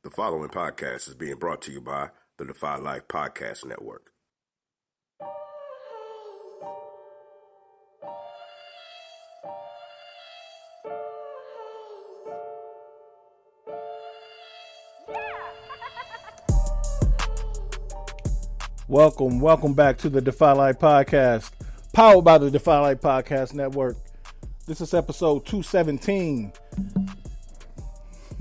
The following podcast is being brought to you by the Defy Life Podcast Network. Welcome back to the Defy Life Podcast, powered by the Defy Life Podcast Network. This is episode 217.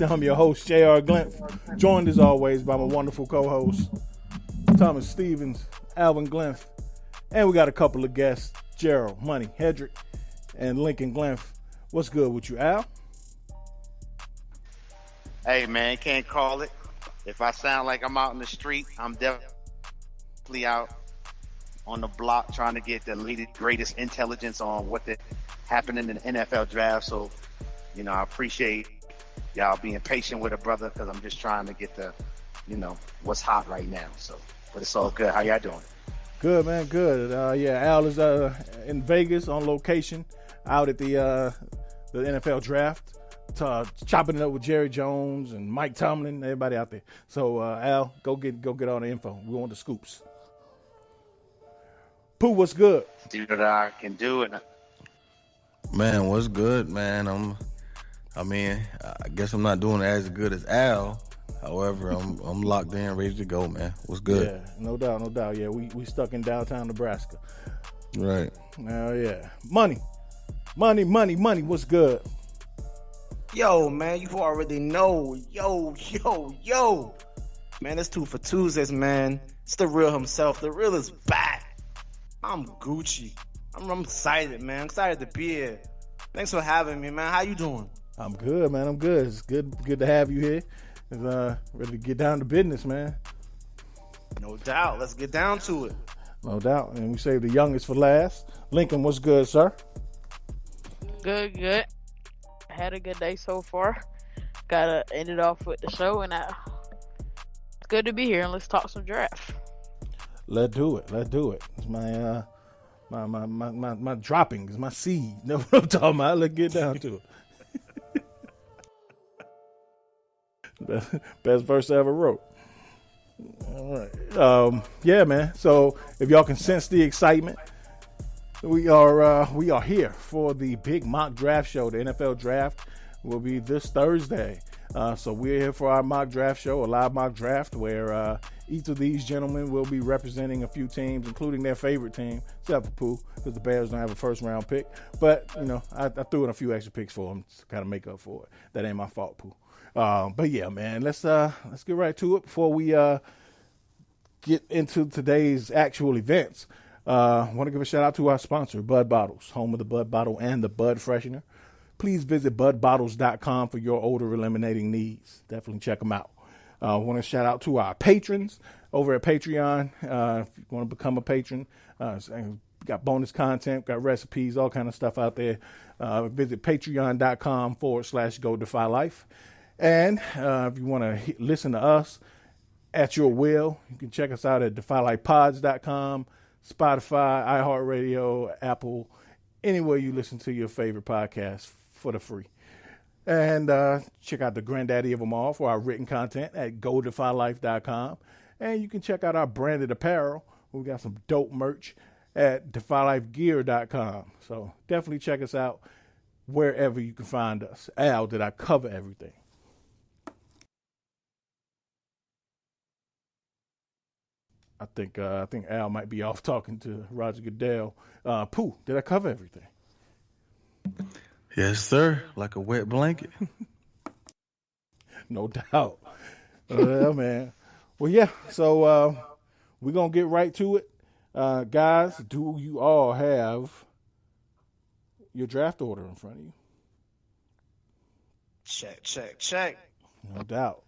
I'm your host, J.R. Glymph, joined as always by my wonderful co-host, Thomas Stevens, Alvin, Glymph, and we got a couple of guests, Gerald, Money, Hedrick, and Lincoln Glymph. What's good with you, Al? Hey, man, can't call it. If I sound like I'm out in the street, I'm definitely out on the block trying to get the latest, greatest intelligence on what happening in the NFL draft. So, I appreciate y'all being patient with a brother because I'm just trying to get the, what's hot right now. So, but it's all good. How y'all doing? Good, man. Good. Al is in Vegas on location, out at the NFL draft, chopping it up with Jerry Jones and Mike Tomlin, everybody out there. So, Al, go get all the info. We want the scoops. Pooh, what's good? Do what I can do, and man, what's good, man? I guess I'm not doing as good as Al. However, I'm locked in, ready to go, man. What's good? Yeah, no doubt. Yeah, we stuck in downtown Nebraska. Right. Oh yeah, money. What's good? Yo, man, you already know. Yo. Man, it's 2 for Tuesdays, man. It's the real himself. The real is back. I'm Gucci. I'm excited, man. I'm excited to be here. Thanks for having me, man. How you doing? I'm good, man. I'm good. It's good to have you here. It's, ready to get down to business, man. No doubt. Let's get down to it. No doubt. And we save the youngest for last. Lincoln, what's good, sir? Good. Had a good day so far. Gotta end it off with the show, and it's good to be here. And let's talk some draft. Let's do it. It's my my droppings, my seed. Know what I'm talking about? Let's get down to it. Best verse I ever wrote. All right. Yeah, man. So if y'all can sense the excitement, we are here for the big mock draft show. The NFL draft will be this Thursday. So we're here for our mock draft show, a live mock draft where each of these gentlemen will be representing a few teams, including their favorite team, except for Pooh, because the Bears don't have a first-round pick. But, I threw in a few extra picks for them to kind of make up for it. That ain't my fault, Pooh. But yeah, man, let's get right to it before we get into today's actual events. I want to give a shout out to our sponsor, Bud Bottles, home of the Bud Bottle and the Bud Freshener. Please visit budbottles.com for your odor eliminating needs. Definitely check them out. I want to shout out to our patrons over at Patreon. If you want to become a patron, got bonus content, got recipes, all kind of stuff out there. Visit patreon.com/GoDefyLife. And if you want to listen to us at your will, you can check us out at defylifepods.com, Spotify, iHeartRadio, Apple, anywhere you listen to your favorite podcast for the free. And check out the granddaddy of them all for our written content at godefylife.com. And you can check out our branded apparel. We got some dope merch at defylifegear.com. So definitely check us out wherever you can find us. Al, did I cover everything? I think Al might be off talking to Roger Goodell. Pooh, did I cover everything? Yes, sir. Like a wet blanket. No doubt. Yeah, man. Well, yeah. So we're gonna get right to it, guys. Do you all have your draft order in front of you? Check. No doubt.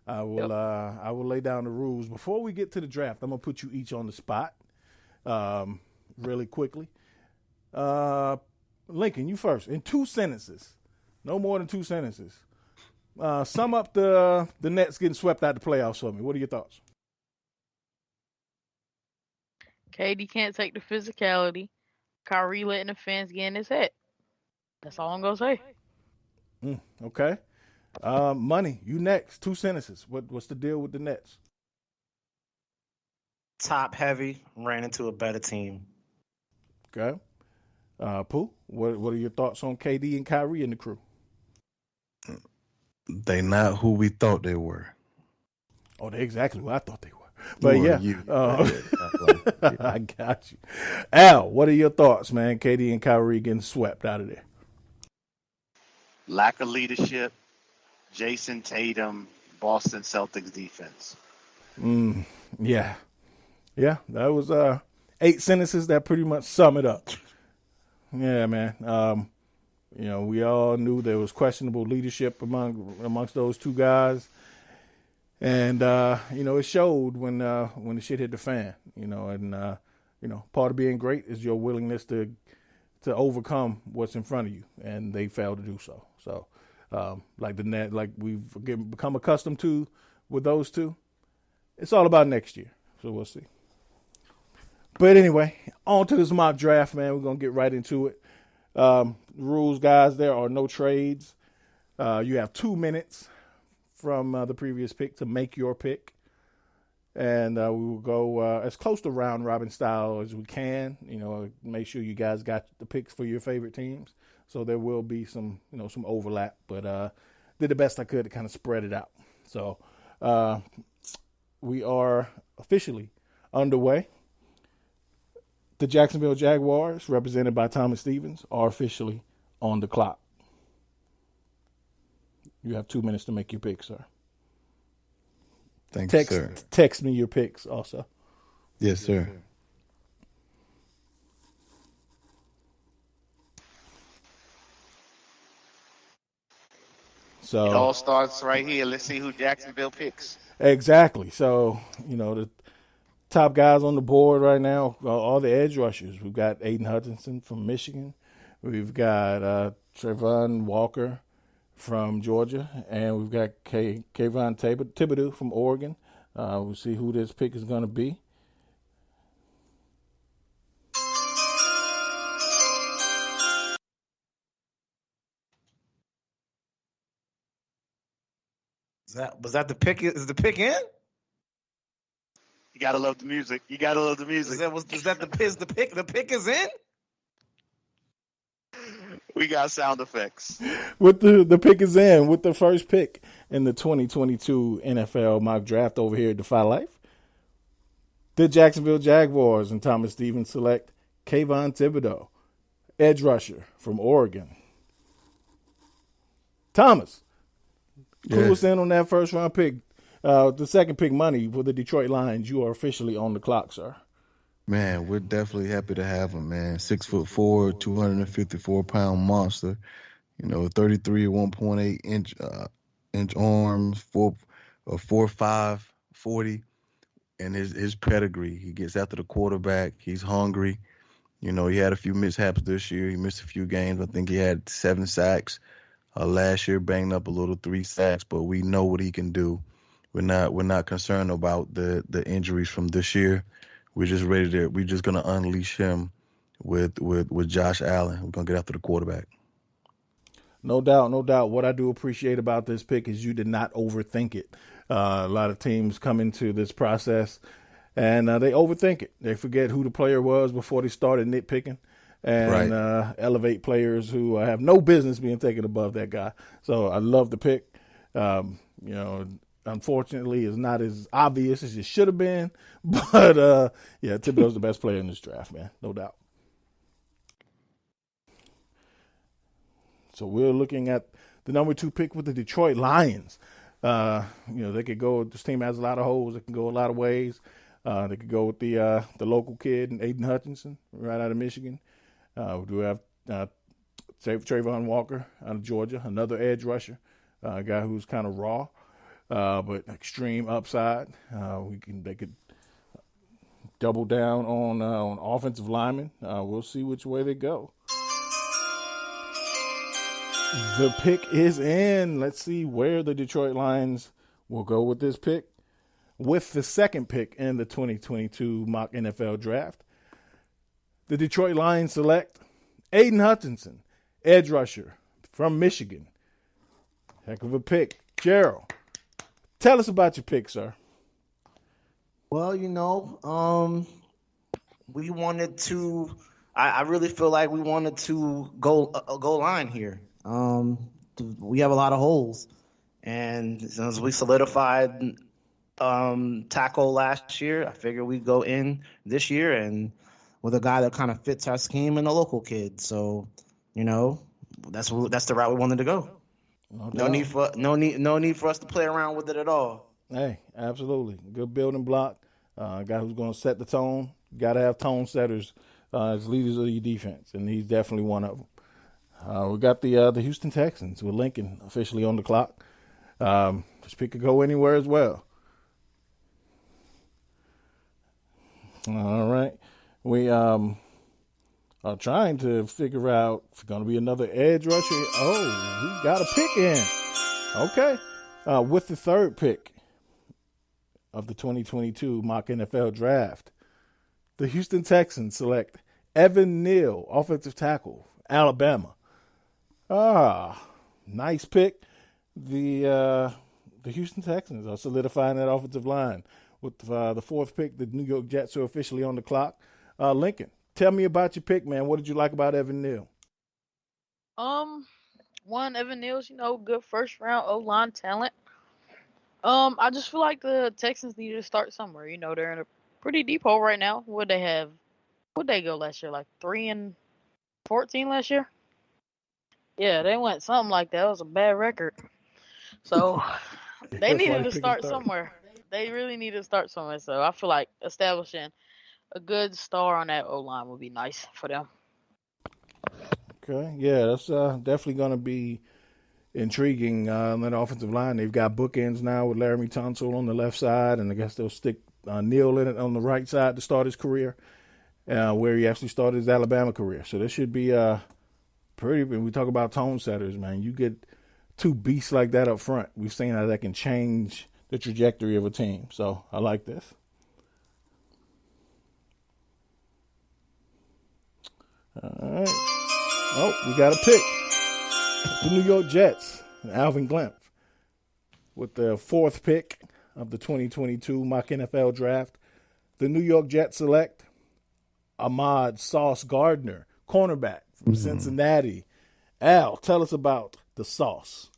I will lay down the rules before we get to the draft. I'm gonna put you each on the spot, really quickly. Lincoln, you first. In 2 sentences, no more than 2 sentences. Sum up the Nets getting swept out the playoffs for me. What are your thoughts? KD can't take the physicality. Kyrie letting the fans get in his head. That's all I'm gonna say. Okay. Money, you next. 2 sentences. What's the deal with the Nets? Top heavy, ran into a better team. Okay. Pooh, what are your thoughts on KD and Kyrie and the crew? They not who we thought they were. Oh, they're exactly what I thought they were. But I got you. Al, what are your thoughts, man? KD and Kyrie getting swept out of there. Lack of leadership, Jason Tatum, Boston Celtics defense. Yeah. Yeah, that was 8 sentences that pretty much sum it up. Yeah, man. We all knew there was questionable leadership amongst those two guys. And, it showed when the shit hit the fan, part of being great is your willingness to overcome what's in front of you. And they failed to do so. So, like we've become accustomed to with those two, it's all about next year. So we'll see. But anyway, on to this mock draft, man. We're going to get right into it. Rules, guys, there are no trades. You have 2 minutes from the previous pick to make your pick. And we will go as close to round robin style as we can. Make sure you guys got the picks for your favorite teams. So there will be some overlap, but did the best I could to kind of spread it out. So we are officially underway. The Jacksonville Jaguars, represented by Thomas Stevens, are officially on the clock. You have 2 minutes to make your pick, sir. Thanks, sir. Text me your picks also. Yes, sir. So It all starts right here. Let's see who Jacksonville picks. Exactly. So, the top guys on the board right now are all the edge rushers. We've got Aiden Hutchinson from Michigan. We've got Trayvon Walker from Georgia. And we've got Kayvon Thibodeau from Oregon. We'll see who this pick is going to be. Was that the pick? Is the pick in? You gotta love the music. Is that the pick? The pick is in. We got sound effects. With the pick is in with the first pick in the 2022 NFL mock draft over here at Defy Life. The Jacksonville Jaguars and Thomas Stevens select Kayvon Thibodeau, edge rusher from Oregon. Thomas, clue us in on that first round pick. The second pick money for the Detroit Lions. You are officially on the clock, sir. Man, we're definitely happy to have him, man. 6'4", 254-pound monster. 33 1.8 inch arms, 4'5", 40, and his pedigree. He gets after the quarterback. He's hungry. He had a few mishaps this year. He missed a few games. I think he had 7 sacks. Last year, banged up a little 3 sacks, but we know what he can do. We're not concerned about the injuries from this year. We're just we're just gonna unleash him with Josh Allen. We're gonna get after the quarterback. No doubt. What I do appreciate about this pick is you did not overthink it. A lot of teams come into this process and they overthink it. They forget who the player was before they started nitpicking and elevate players who have no business being taken above that guy. So I love the pick. Unfortunately, it's not as obvious as it should have been. But, Thibodeau's the best player in this draft, man. No doubt. So we're looking at the number 2 pick with the Detroit Lions. They could go – this team has a lot of holes. It can go a lot of ways. They could go with the local kid, Aiden Hutchinson, right out of Michigan. We do have Trayvon Walker out of Georgia, another edge rusher, a guy who's kind of raw. But extreme upside. They could double down on offensive linemen. We'll see which way they go. The pick is in. Let's see where the Detroit Lions will go with this pick. With the second pick in the 2022 mock NFL draft, the Detroit Lions select Aiden Hutchinson, edge rusher from Michigan. Heck of a pick. Gerald, tell us about your pick, sir. Well, we wanted to. I really feel like we wanted to go line here. We have a lot of holes, and since we solidified tackle last year, I figured we'd go in this year and with a guy that kind of fits our scheme and a local kid. So, that's the route we wanted to go. No need for us to play around with it at all. Hey, absolutely. Good building block. A guy who's going to set the tone. Got to have tone setters as leaders of your defense, and he's definitely one of them. We got the Houston Texans with Lincoln officially on the clock. This pick could go anywhere as well. All right. We are trying to figure out if it's going to be another edge rusher. Oh, we got a pick in. Okay. With the third pick of the 2022 mock NFL draft, the Houston Texans select Evan Neal, offensive tackle, Alabama. Nice pick. The Houston Texans are solidifying that offensive line. With the fourth pick, the New York Jets are officially on the clock. Lincoln, tell me about your pick, man. What did you like about Evan Neal? Evan Neal's, good first round O-line talent. I just feel like the Texans need to start somewhere. They're in a pretty deep hole right now. What'd they go last year? Like 3-14 last year? Yeah, they went something like that. It was a bad record. So they needed to start somewhere. They really need to start somewhere. So I feel like establishing a good star on that O-line would be nice for them. Okay, yeah, that's definitely going to be intriguing on that offensive line. They've got bookends now with Laramie Tunsil on the left side, and I guess they'll stick Neal in it on the right side to start his career, where he actually started his Alabama career. So this should be pretty. When we talk about tone setters, man, you get two beasts like that up front. We've seen how that can change the trajectory of a team. So I like this. All right. Oh, we got a pick. The New York Jets, Alvin Glymph, with the fourth pick of the 2022 mock NFL draft. The New York Jets select Ahmad Sauce Gardner, cornerback from Cincinnati. Al, tell us about the Sauce.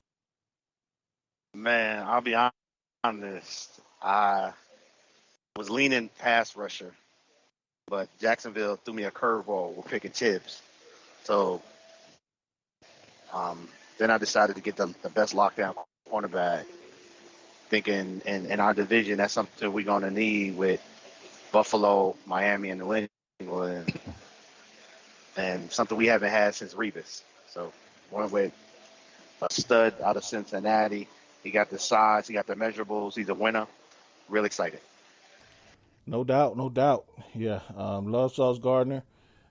Man, I'll be honest. I was leaning pass rusher, but Jacksonville threw me a curveball with picking Tibbs. So then I decided to get the best lockdown cornerback, thinking in our division that's something we're going to need with Buffalo, Miami, and New England, and something we haven't had since Revis. So went with a stud out of Cincinnati. He got the size, he got the measurables. He's a winner. Real excited. No doubt, no doubt. Yeah, love Sauce Gardner.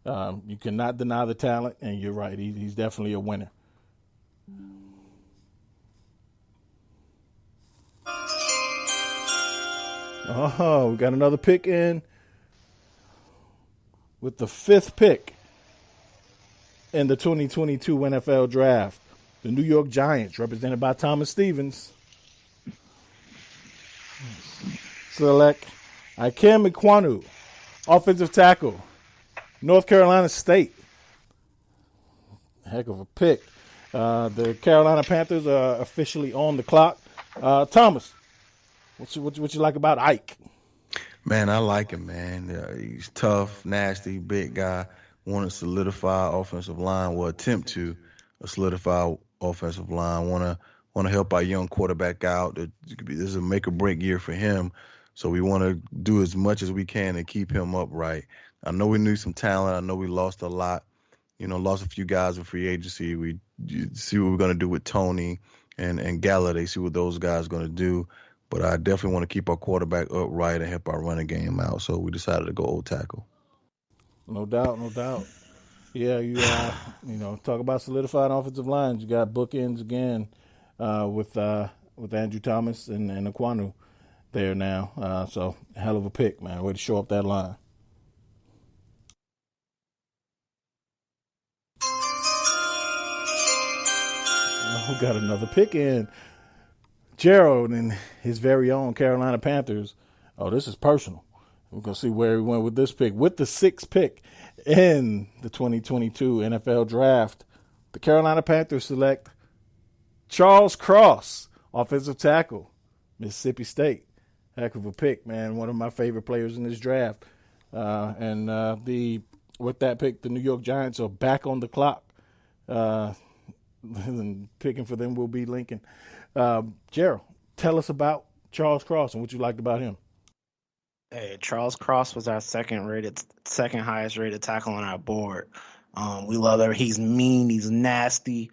You cannot deny the talent, and you're right. He's definitely a winner. Oh, we got another pick in with the fifth pick in the 2022 NFL Draft. The New York Giants, represented by Thomas Stevens, select Ikem Ekwonu, offensive tackle, North Carolina State. Heck of a pick. The Carolina Panthers are officially on the clock. Thomas, what you like about Ike? Man, I like him, man. He's tough, nasty, big guy. Want to solidify offensive line, well, attempt to solidify offensive line. Want to help our young quarterback out. This is a make or break year for him, so we want to do as much as we can to keep him upright. I know we need some talent. I know we lost a lot. Lost a few guys in free agency. We see what we're going to do with Tony and Galladay, see what those guys are going to do. But I definitely want to keep our quarterback upright and help our running game out. So we decided to go old tackle. No doubt, no doubt. Yeah, you talk about solidified offensive lines. You got bookends again with Andrew Thomas and Ekwonu there now. So hell of a pick, man. Way to show up that line. We got another pick in. Gerald and his very own Carolina Panthers. Oh, this is personal. We're going to see where he went with this pick. With the 6th pick in the 2022 NFL Draft, the Carolina Panthers select Charles Cross, offensive tackle, Mississippi State. Heck of a pick, man. One of my favorite players in this draft. With that pick, the New York Giants are back on the clock. And picking for them will be Lincoln. Gerald, tell us about Charles Cross and what you liked about him. Hey, Charles Cross was our second highest rated tackle on our board. We love him. He's mean. He's nasty.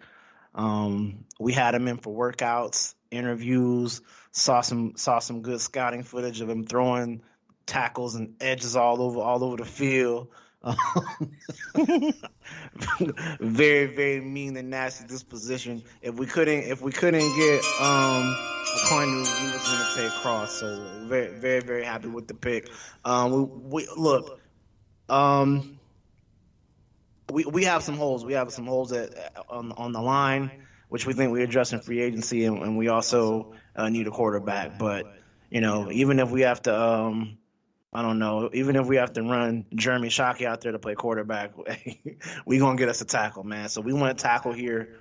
We had him in for workouts, interviews. Saw some good scouting footage of him throwing tackles and edges all over the field. Very, very mean and nasty disposition. If we couldn't get a corner, we was going to take Cross. So very, very, very happy with the pick. We have some holes. We have some holes on the line, which we think we address in free agency, and we also need a quarterback. But even if we have to. Even if we have to run Jeremy Shockey out there to play quarterback, we going to get us a tackle, man. So we want a tackle here,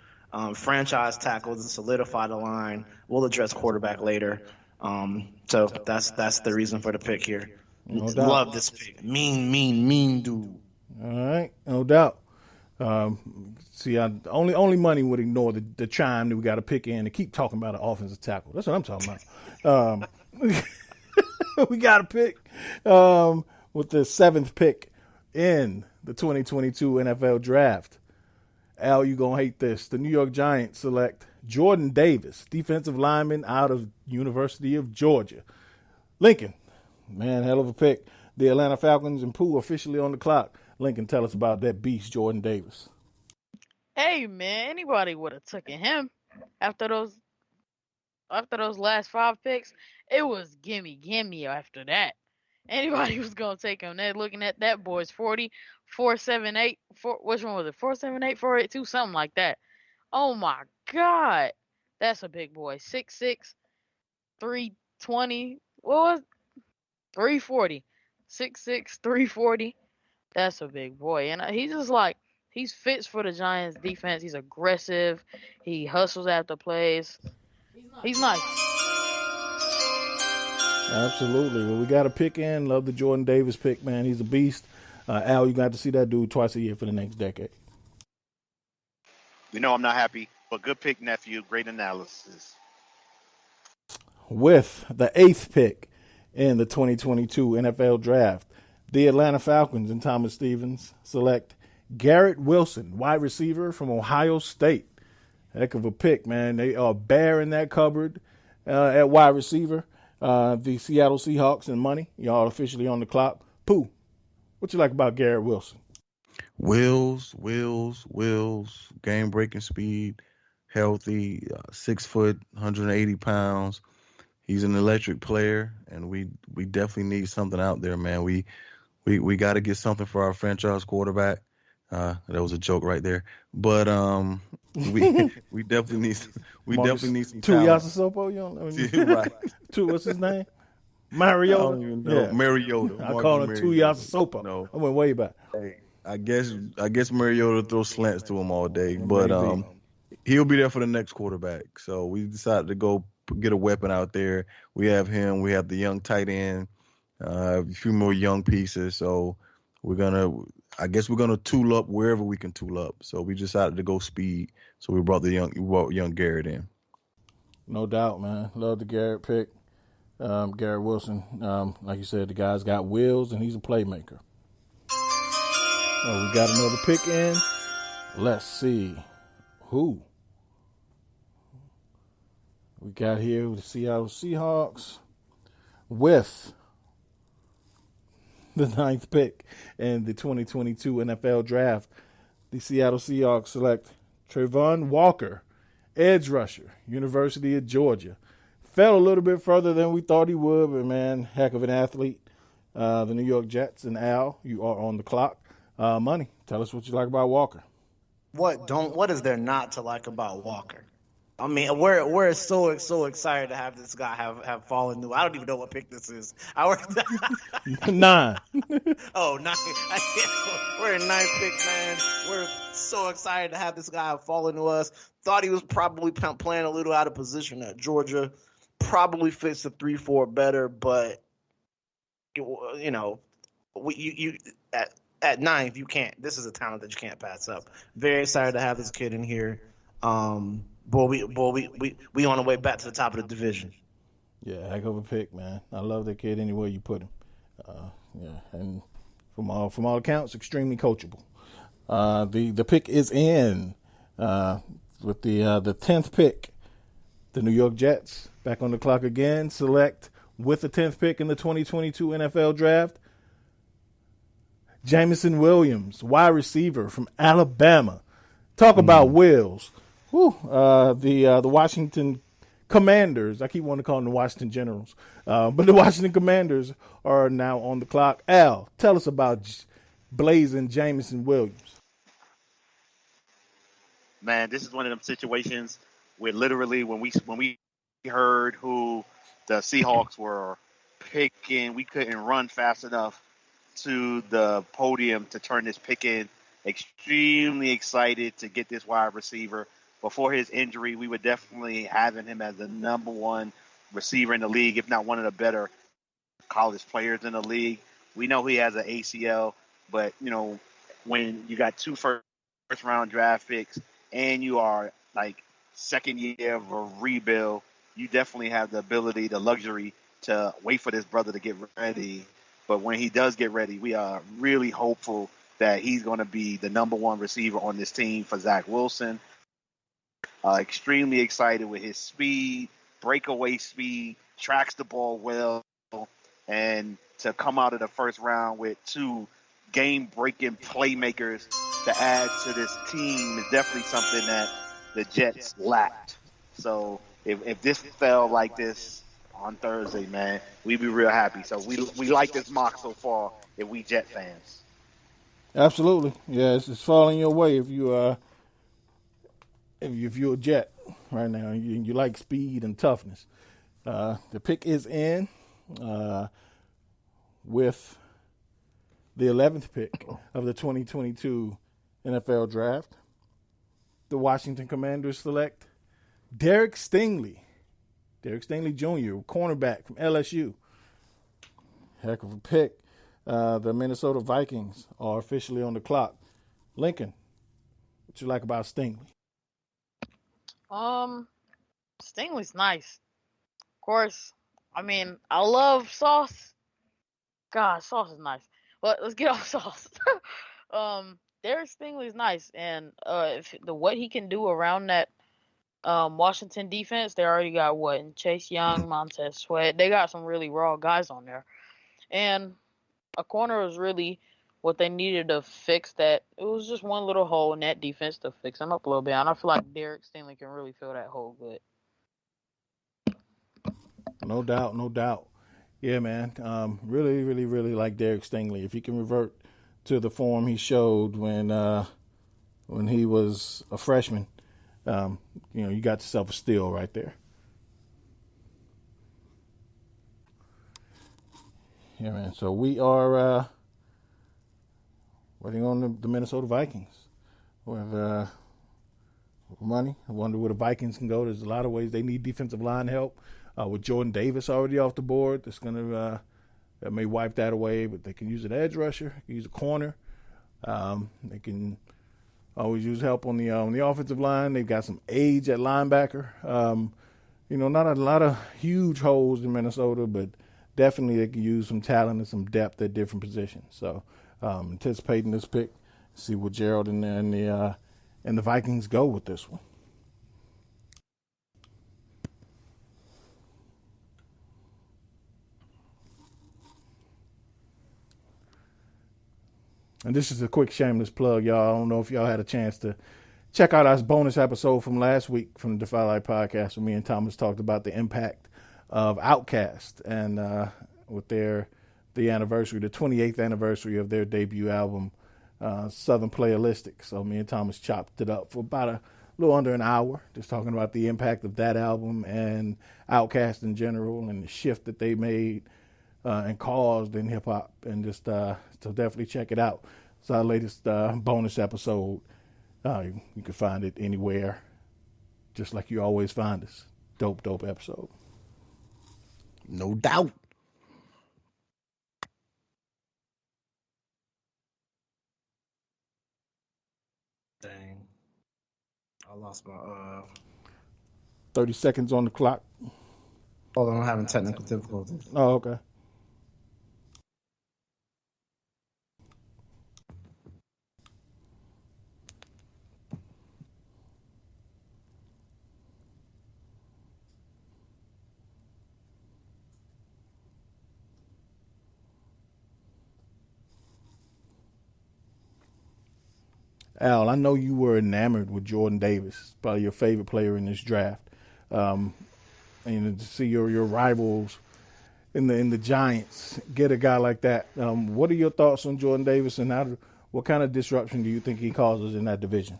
franchise tackle to solidify the line. We'll address quarterback later. So that's the reason for the pick here. No doubt. Love this pick. Mean dude. All right, no doubt. Only money would ignore the chime that we got to pick in to keep talking about an offensive tackle. That's what I'm talking about. We got a pick with the 7th pick in the 2022 NFL Draft. Al, you going to hate this. The New York Giants select Jordan Davis, defensive lineman out of University of Georgia. Lincoln, man, hell of a pick. The Atlanta Falcons and Pooh officially on the clock. Lincoln, tell us about that beast, Jordan Davis. Hey, man, anybody would have taken him after those last 5 picks. It was gimme after that. Anybody was going to take him. They're looking at that boy's 40, 478, which one was it? 478, 482, something like that. Oh, my God. That's a big boy. 6'6", 320. What was it? 340. 6'6", 340. That's a big boy. And he's just he's fits for the Giants defense. He's aggressive. He hustles after plays. He's nice. Absolutely. Well, we got a pick in. Love the Jordan Davis pick, man. He's a beast. Al, you got to see that dude twice a year for the next decade. I'm not happy, but good pick, nephew. Great analysis. With the 8th pick in the 2022 NFL Draft, the Atlanta Falcons and Thomas Stevens select Garrett Wilson, wide receiver from Ohio State. Heck of a pick, man. They are bare in that cupboard at wide receiver. The Seattle Seahawks and money. Y'all officially on the clock. Pooh, what you like about Garrett Wilson? Wheels, game-breaking speed, healthy, 6 foot, 180 pounds. He's an electric player, and we definitely need something out there, man. We got to get something for our franchise quarterback. That was a joke right there, but we definitely need some Tuiasa Sopo, right? What's his name? Mariota. I don't even know. Yeah. Mariota. I call him Tuiasa Sopo. No, I went way back. Hey, I guess Mariota throws slants to him all day, but he'll be there for the next quarterback. So we decided to go get a weapon out there. We have him. We have the young tight end. A few more young pieces. So we're gonna tool up wherever we can tool up. So we decided to go speed. So we brought young Garrett in. No doubt, man. Love the Garrett pick. Garrett Wilson, like you said, the guy's got wheels and he's a playmaker. We got another pick in. Let's see who we got here with the Seattle Seahawks with the 9th pick in the 2022 NFL Draft. The Seattle Seahawks select Trayvon Walker, edge rusher, University of Georgia. Fell a little bit further than we thought he would, but man, heck of an athlete. The New York Jets and Al, you are on the clock. Money, tell us what you like about Walker. What is there not to like about Walker? I mean, we're so excited to have this guy have fallen new. I don't even know what pick this is. 9. Oh, 9. We're in 9th pick, man. We're so excited to have this guy have fallen to us. Thought he was probably playing a little out of position at Georgia. Probably fits the 3-4 better, but you know, you at 9th you can't. This is a talent that you can't pass up. Very excited to have this kid in here. We on the way back to the top of the division. Yeah, heck of a pick, man. I love that kid anywhere you put him. Yeah, and from all accounts, extremely coachable. The pick is in with the 10th pick. The New York Jets back on the clock again. Select with the 10th pick in the 2022 NFL Draft. Jameson Williams, wide receiver from Alabama. Talk about Wills. Whew. The Washington Commanders. I keep wanting to call them the Washington Generals. But the Washington Commanders are now on the clock. Al, tell us about blazing Jameson Williams. Man, this is one of them situations where literally when we heard who the Seahawks were picking, we couldn't run fast enough to the podium to turn this pick in. Extremely excited to get this wide receiver. Before his injury, we were definitely having him as the number one receiver in the league, if not one of the better college players in the league. We know he has an ACL, but, you know, when you got 2 first-round draft picks and you are, like, second year of a rebuild, you definitely have the ability, the luxury to wait for this brother to get ready. But when he does get ready, we are really hopeful that he's going to be the number one receiver on this team for Zach Wilson. Extremely excited with his speed, breakaway speed, tracks the ball well, and to come out of the first round with 2 game-breaking playmakers to add to this team is definitely something that the Jets lacked. So if this fell like this on Thursday, man, we'd be real happy. So we like this mock so far if we Jet fans. Absolutely. Yeah, it's falling your way if you're a Jet right now. You like speed and toughness. The pick is in with the 11th pick of the 2022 NFL Draft. The Washington Commanders select Derek Stingley Jr., cornerback from LSU. Heck of a pick. The Minnesota Vikings are officially on the clock. Lincoln, what you like about Stingley? Stingley's nice. Of course, I mean, I love Sauce. God, Sauce is nice. But let's get off Sauce. Derek Stingley's nice, and what he can do around that Washington defense, they already got Chase Young, Montez Sweat. They got some really raw guys on there, and a corner was really what they needed to fix that. It was just one little hole in that defense to fix them up a little bit, and I feel like Derek Stingley can really fill that hole good. No doubt. Yeah, man. Really like Derek Stingley. If he can revert to the form he showed when he was a freshman, you got yourself a steal right there. Yeah, man. So we are waiting on the Minnesota Vikings with money. I wonder where the Vikings can go. There's a lot of ways they need defensive line help. With Jordan Davis already off the board, that's gonna that may wipe that away. But they can use an edge rusher, they can use a corner. They can always use help on the offensive line. They've got some age at linebacker. Not a lot of huge holes in Minnesota, but definitely they can use some talent and some depth at different positions. So anticipating this pick, see what Gerald and the Vikings go with this one. And this is a quick shameless plug, y'all. I don't know if y'all had a chance to check out our bonus episode from last week from the Defy Life podcast where me and Thomas talked about the impact of Outkast and with the anniversary, the 28th anniversary of their debut album, Southern Playalistic. So me and Thomas chopped it up for about little under an hour, just talking about the impact of that album and Outkast in general and the shift that they made and caused in hip hop. And just so definitely check it out. It's our latest bonus episode. You can find it anywhere, just like you always find us. Dope episode. No doubt. Dang. I lost my 30 seconds on the clock. Hold on, I'm having technical difficulties. Oh, okay. Al, I know you were enamored with Jordan Davis, probably your favorite player in this draft. And to see your rivals in the Giants get a guy like that. What are your thoughts on Jordan Davis, and what kind of disruption do you think he causes in that division?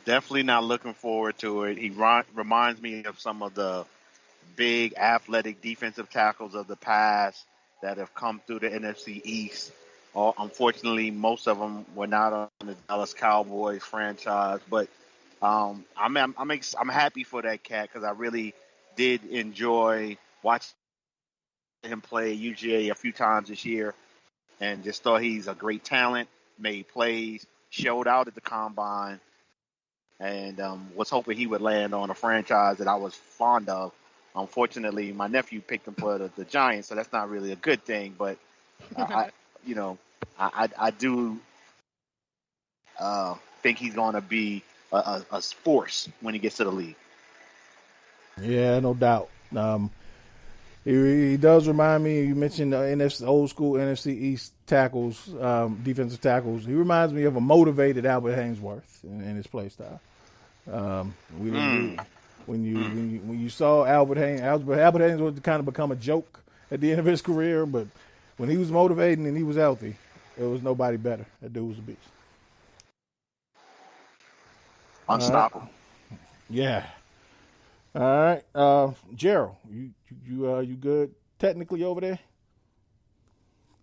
Definitely not looking forward to it. He reminds me of some of the big athletic defensive tackles of the past that have come through the NFC East. Unfortunately, most of them were not on the Dallas Cowboys franchise, but I'm happy for that cat because I really did enjoy watching him play UGA a few times this year, and just thought he's a great talent, made plays, showed out at the combine, and was hoping he would land on a franchise that I was fond of. Unfortunately, my nephew picked him for the Giants, so that's not really a good thing, but I do think he's going to be a force when he gets to the league. Yeah, no doubt. He does remind me. You mentioned old school NFC East tackles, defensive tackles. He reminds me of a motivated Albert Haynesworth in his play style. When you saw Albert Haynesworth would kind of become a joke at the end of his career, but when he was motivating and he was healthy, there was nobody better. That dude was a beast. Unstoppable. Yeah. All right, Gerald, you good technically over there?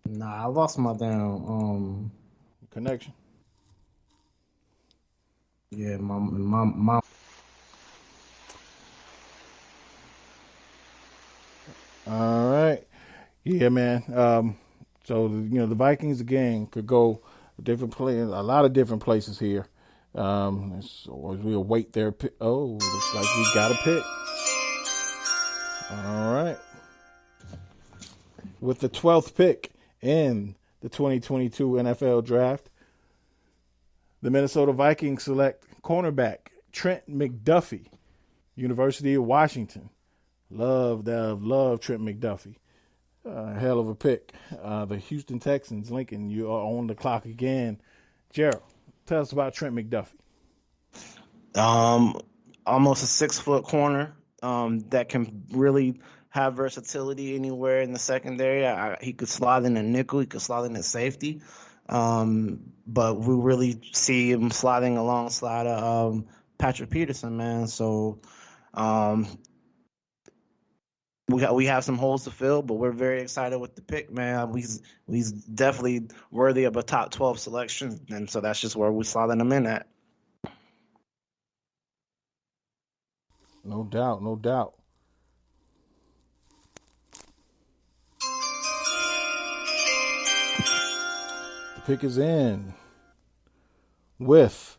Nah, I lost my damn Connection. Yeah, my. All right. Yeah, man. So the Vikings again could go a lot of different places here. As we await their pick. Oh, looks like we got a pick. All right. With the 12th pick in the 2022 NFL Draft, the Minnesota Vikings select cornerback Trent McDuffie, University of Washington. Love Trent McDuffie. Hell of a pick. The Houston Texans, Lincoln, you are on the clock again. Gerald, tell us about Trent McDuffie. Almost a 6-foot corner that can really have versatility anywhere in the secondary. He could slide in a nickel. He could slide in a safety. But we really see him sliding alongside Patrick Peterson, man. So we have some holes to fill, but we're very excited with the pick, man. He's definitely worthy of a top 12 selection, and so that's just where we're slotting him in at. No doubt, no doubt. The pick is in with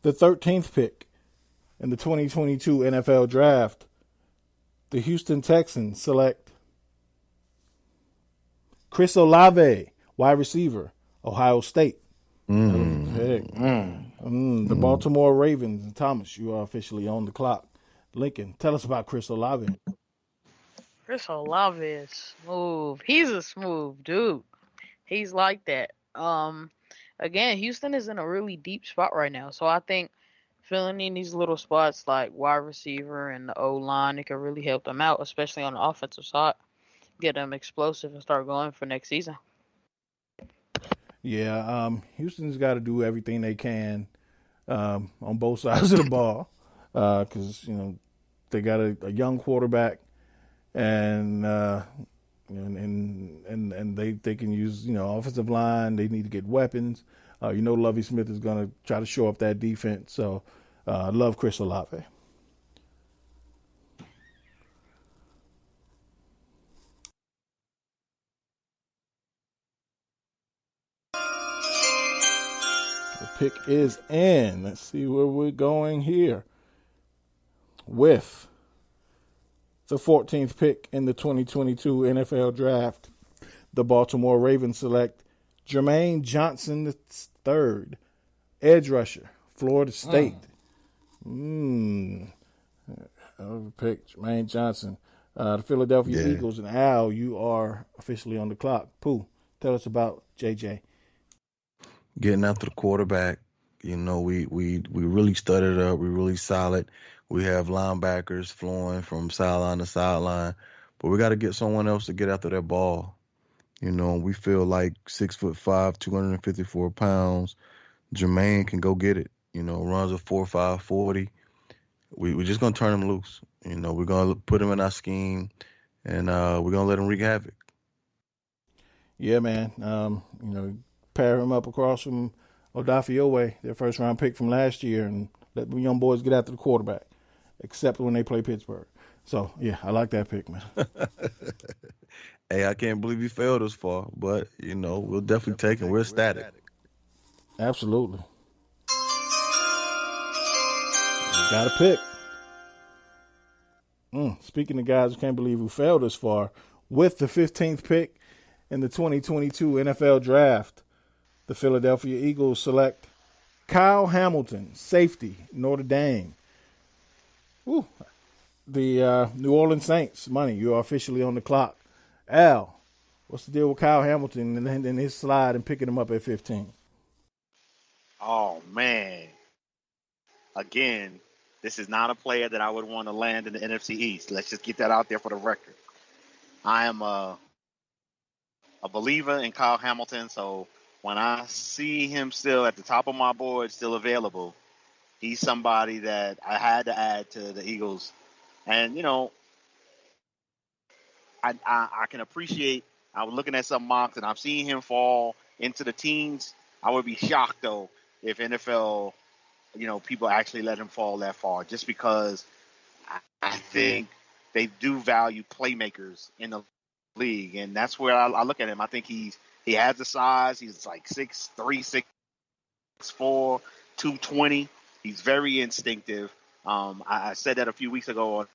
the 13th pick in the 2022 NFL Draft. The Houston Texans select Chris Olave, wide receiver, Ohio State. The Baltimore Ravens. And Thomas, you are officially on the clock. Lincoln, tell us about Chris Olave. Chris Olave is smooth. He's a smooth dude. He's like that. Again, Houston is in a really deep spot right now. So I think filling in these little spots like wide receiver and the O-line, it could really help them out, especially on the offensive side. Get them explosive and start going for next season. Yeah, Houston's got to do everything they can on both sides of the ball because they got a young quarterback and they can use offensive line. They need to get weapons. Lovie Smith is going to try to shore up that defense. So I love Chris Olave. The pick is in. Let's see where we're going here. With the 14th pick in the 2022 NFL Draft, the Baltimore Ravens select Jermaine Johnson III, edge rusher, Florida State. Pick Jermaine Johnson. The Philadelphia Eagles, and Al, you are officially on the clock. Pooh, tell us about JJ. Getting after the quarterback, we really studied up. We're really solid. We have linebackers flowing from sideline to sideline, but we got to get someone else to get after that ball. We feel like 6'5", 254 pounds. Jermaine can go get it. Runs a 4.5 40. We're just gonna turn him loose. We're gonna put him in our scheme, and we're gonna let him wreak havoc. Yeah, man. Pair him up across from Ojabo, their first round pick from last year, and let the young boys get after the quarterback, except when they play Pittsburgh. So, yeah, I like that pick, man. Hey, I can't believe he failed us far, but, we'll definitely take him. We're ecstatic. Absolutely. We got a pick. Speaking of guys who can't believe who failed us far, with the 15th pick in the 2022 NFL Draft, the Philadelphia Eagles select Kyle Hamilton, safety, Notre Dame. The New Orleans Saints, money, you are officially on the clock. Al, what's the deal with Kyle Hamilton and his slide and picking him up at 15? Oh, man. Again, this is not a player that I would want to land in the NFC East. Let's just get that out there for the record. I am a believer in Kyle Hamilton, so when I see him still at the top of my board, still available, he's somebody that I had to add to the Eagles. And, I can appreciate, I was looking at some mocks, and I've seen him fall into the teens. I would be shocked, though, if NFL, people actually let him fall that far, just because I think they do value playmakers in the league, and that's where I look at him. I think he has the size. He's like 6'3", 6'4", 220. He's very instinctive. I said that a few weeks ago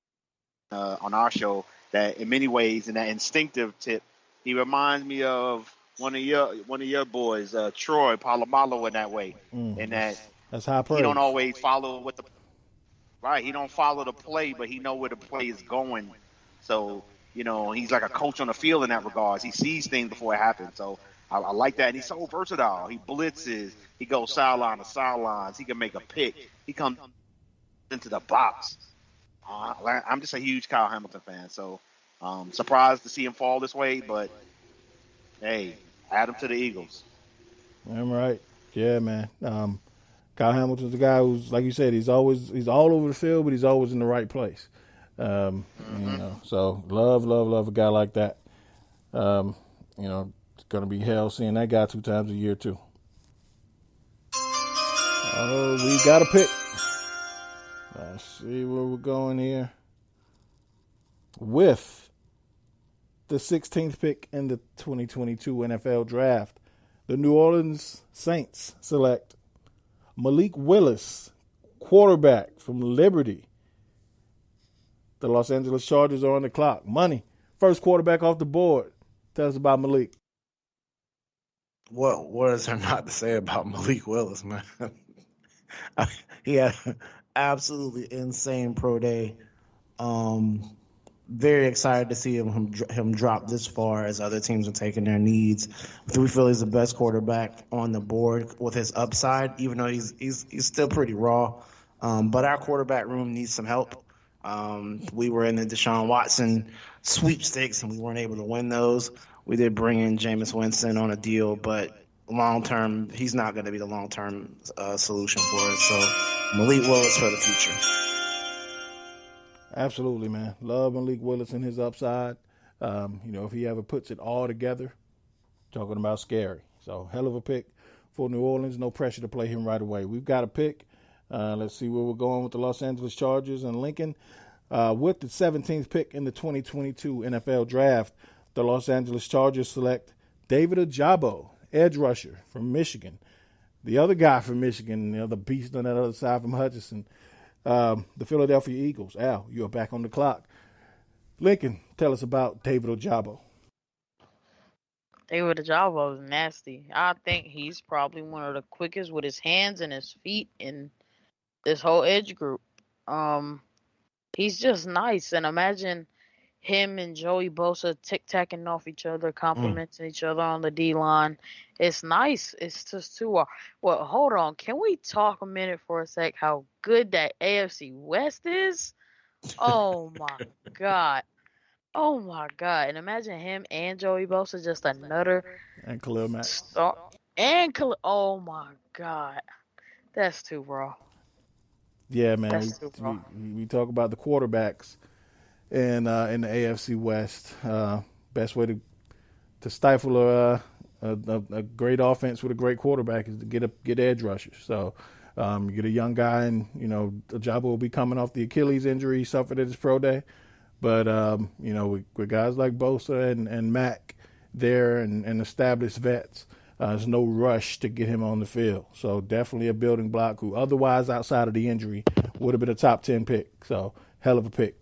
on our show, that in many ways, in that instinctive tip, he reminds me of one of your boys, Troy Polamalu, in that way. In that's high praise. He don't always follow he don't follow the play, but he know where the play is going. So, he's like a coach on the field in that regard. He sees things before it happens. So I like that. And he's so versatile. He blitzes. He goes sideline to sidelines. He can make a pick. He comes into the box. I'm just a huge Kyle Hamilton fan. So surprised to see him fall this way. But, hey, add him to the Eagles. I'm right. Yeah, man. Kyle Hamilton's the guy who's, like you said, he's all over the field, but he's always in the right place. So love a guy like that. It's going to be hell seeing that guy 2 times a year, too. Oh, we got a pick. Let's see where we're going here. With the 16th pick in the 2022 NFL Draft, the New Orleans Saints select Malik Willis, quarterback from Liberty. The Los Angeles Chargers are on the clock. Money, first quarterback off the board. Tell us about Malik. Well, what is there not to say about Malik Willis, man? He had an absolutely insane pro day. Very excited to see him drop this far as other teams are taking their needs. We feel he's the best quarterback on the board with his upside, even though he's still pretty raw. But our quarterback room needs some help. We were in the Deshaun Watson sweepstakes, and we weren't able to win those. We did bring in Jameis Winston on a deal, but long-term. He's not going to be the long-term solution for it. So Malik Willis for the future. Absolutely, man. Love Malik Willis and his upside. If he ever puts it all together, talking about scary. So hell of a pick for New Orleans. No pressure to play him right away. We've got a pick. Let's see where we're going with the Los Angeles Chargers and Lincoln. With the 17th pick in the 2022 NFL Draft, the Los Angeles Chargers select David Ojabo, edge rusher from Michigan. The other guy from Michigan, the other beast on that other side from Hutchinson, the Philadelphia Eagles. Al, you are back on the clock. Lincoln, tell us about David Ojabo. David Ojabo is nasty. I think he's probably one of the quickest with his hands and his feet in this whole edge group. He's just nice. And imagine him and Joey Bosa tic-tacking off each other, complimenting each other on the D-line. It's nice. It's just too well, hold on. Can we talk a minute for a sec how good that AFC West is? Oh, my God. Oh, my God. And imagine him and Joey Bosa, just another. And Khalil Mack. Oh, my God. That's too raw. Yeah, man. We talk about the quarterbacks in the AFC West. Best way to stifle a great offense with a great quarterback is to get edge rushers. So you get a young guy, and Ojabo will be coming off the Achilles injury he suffered at his pro day. But with guys like Bosa and Mack there and established vets, there's no rush to get him on the field. So definitely a building block who otherwise outside of the injury would have been a top 10 pick. So hell of a pick.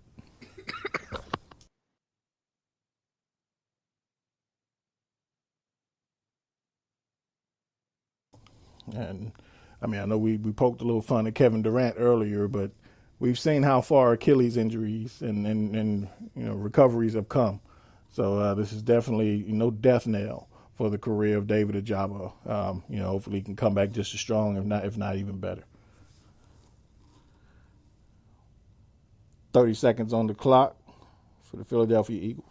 And I know we poked a little fun at Kevin Durant earlier, but we've seen how far Achilles injuries and recoveries have come. So this is definitely no death knell for the career of David Ojabo. Hopefully he can come back just as strong, if not even better. 30 seconds on the clock for the Philadelphia Eagles.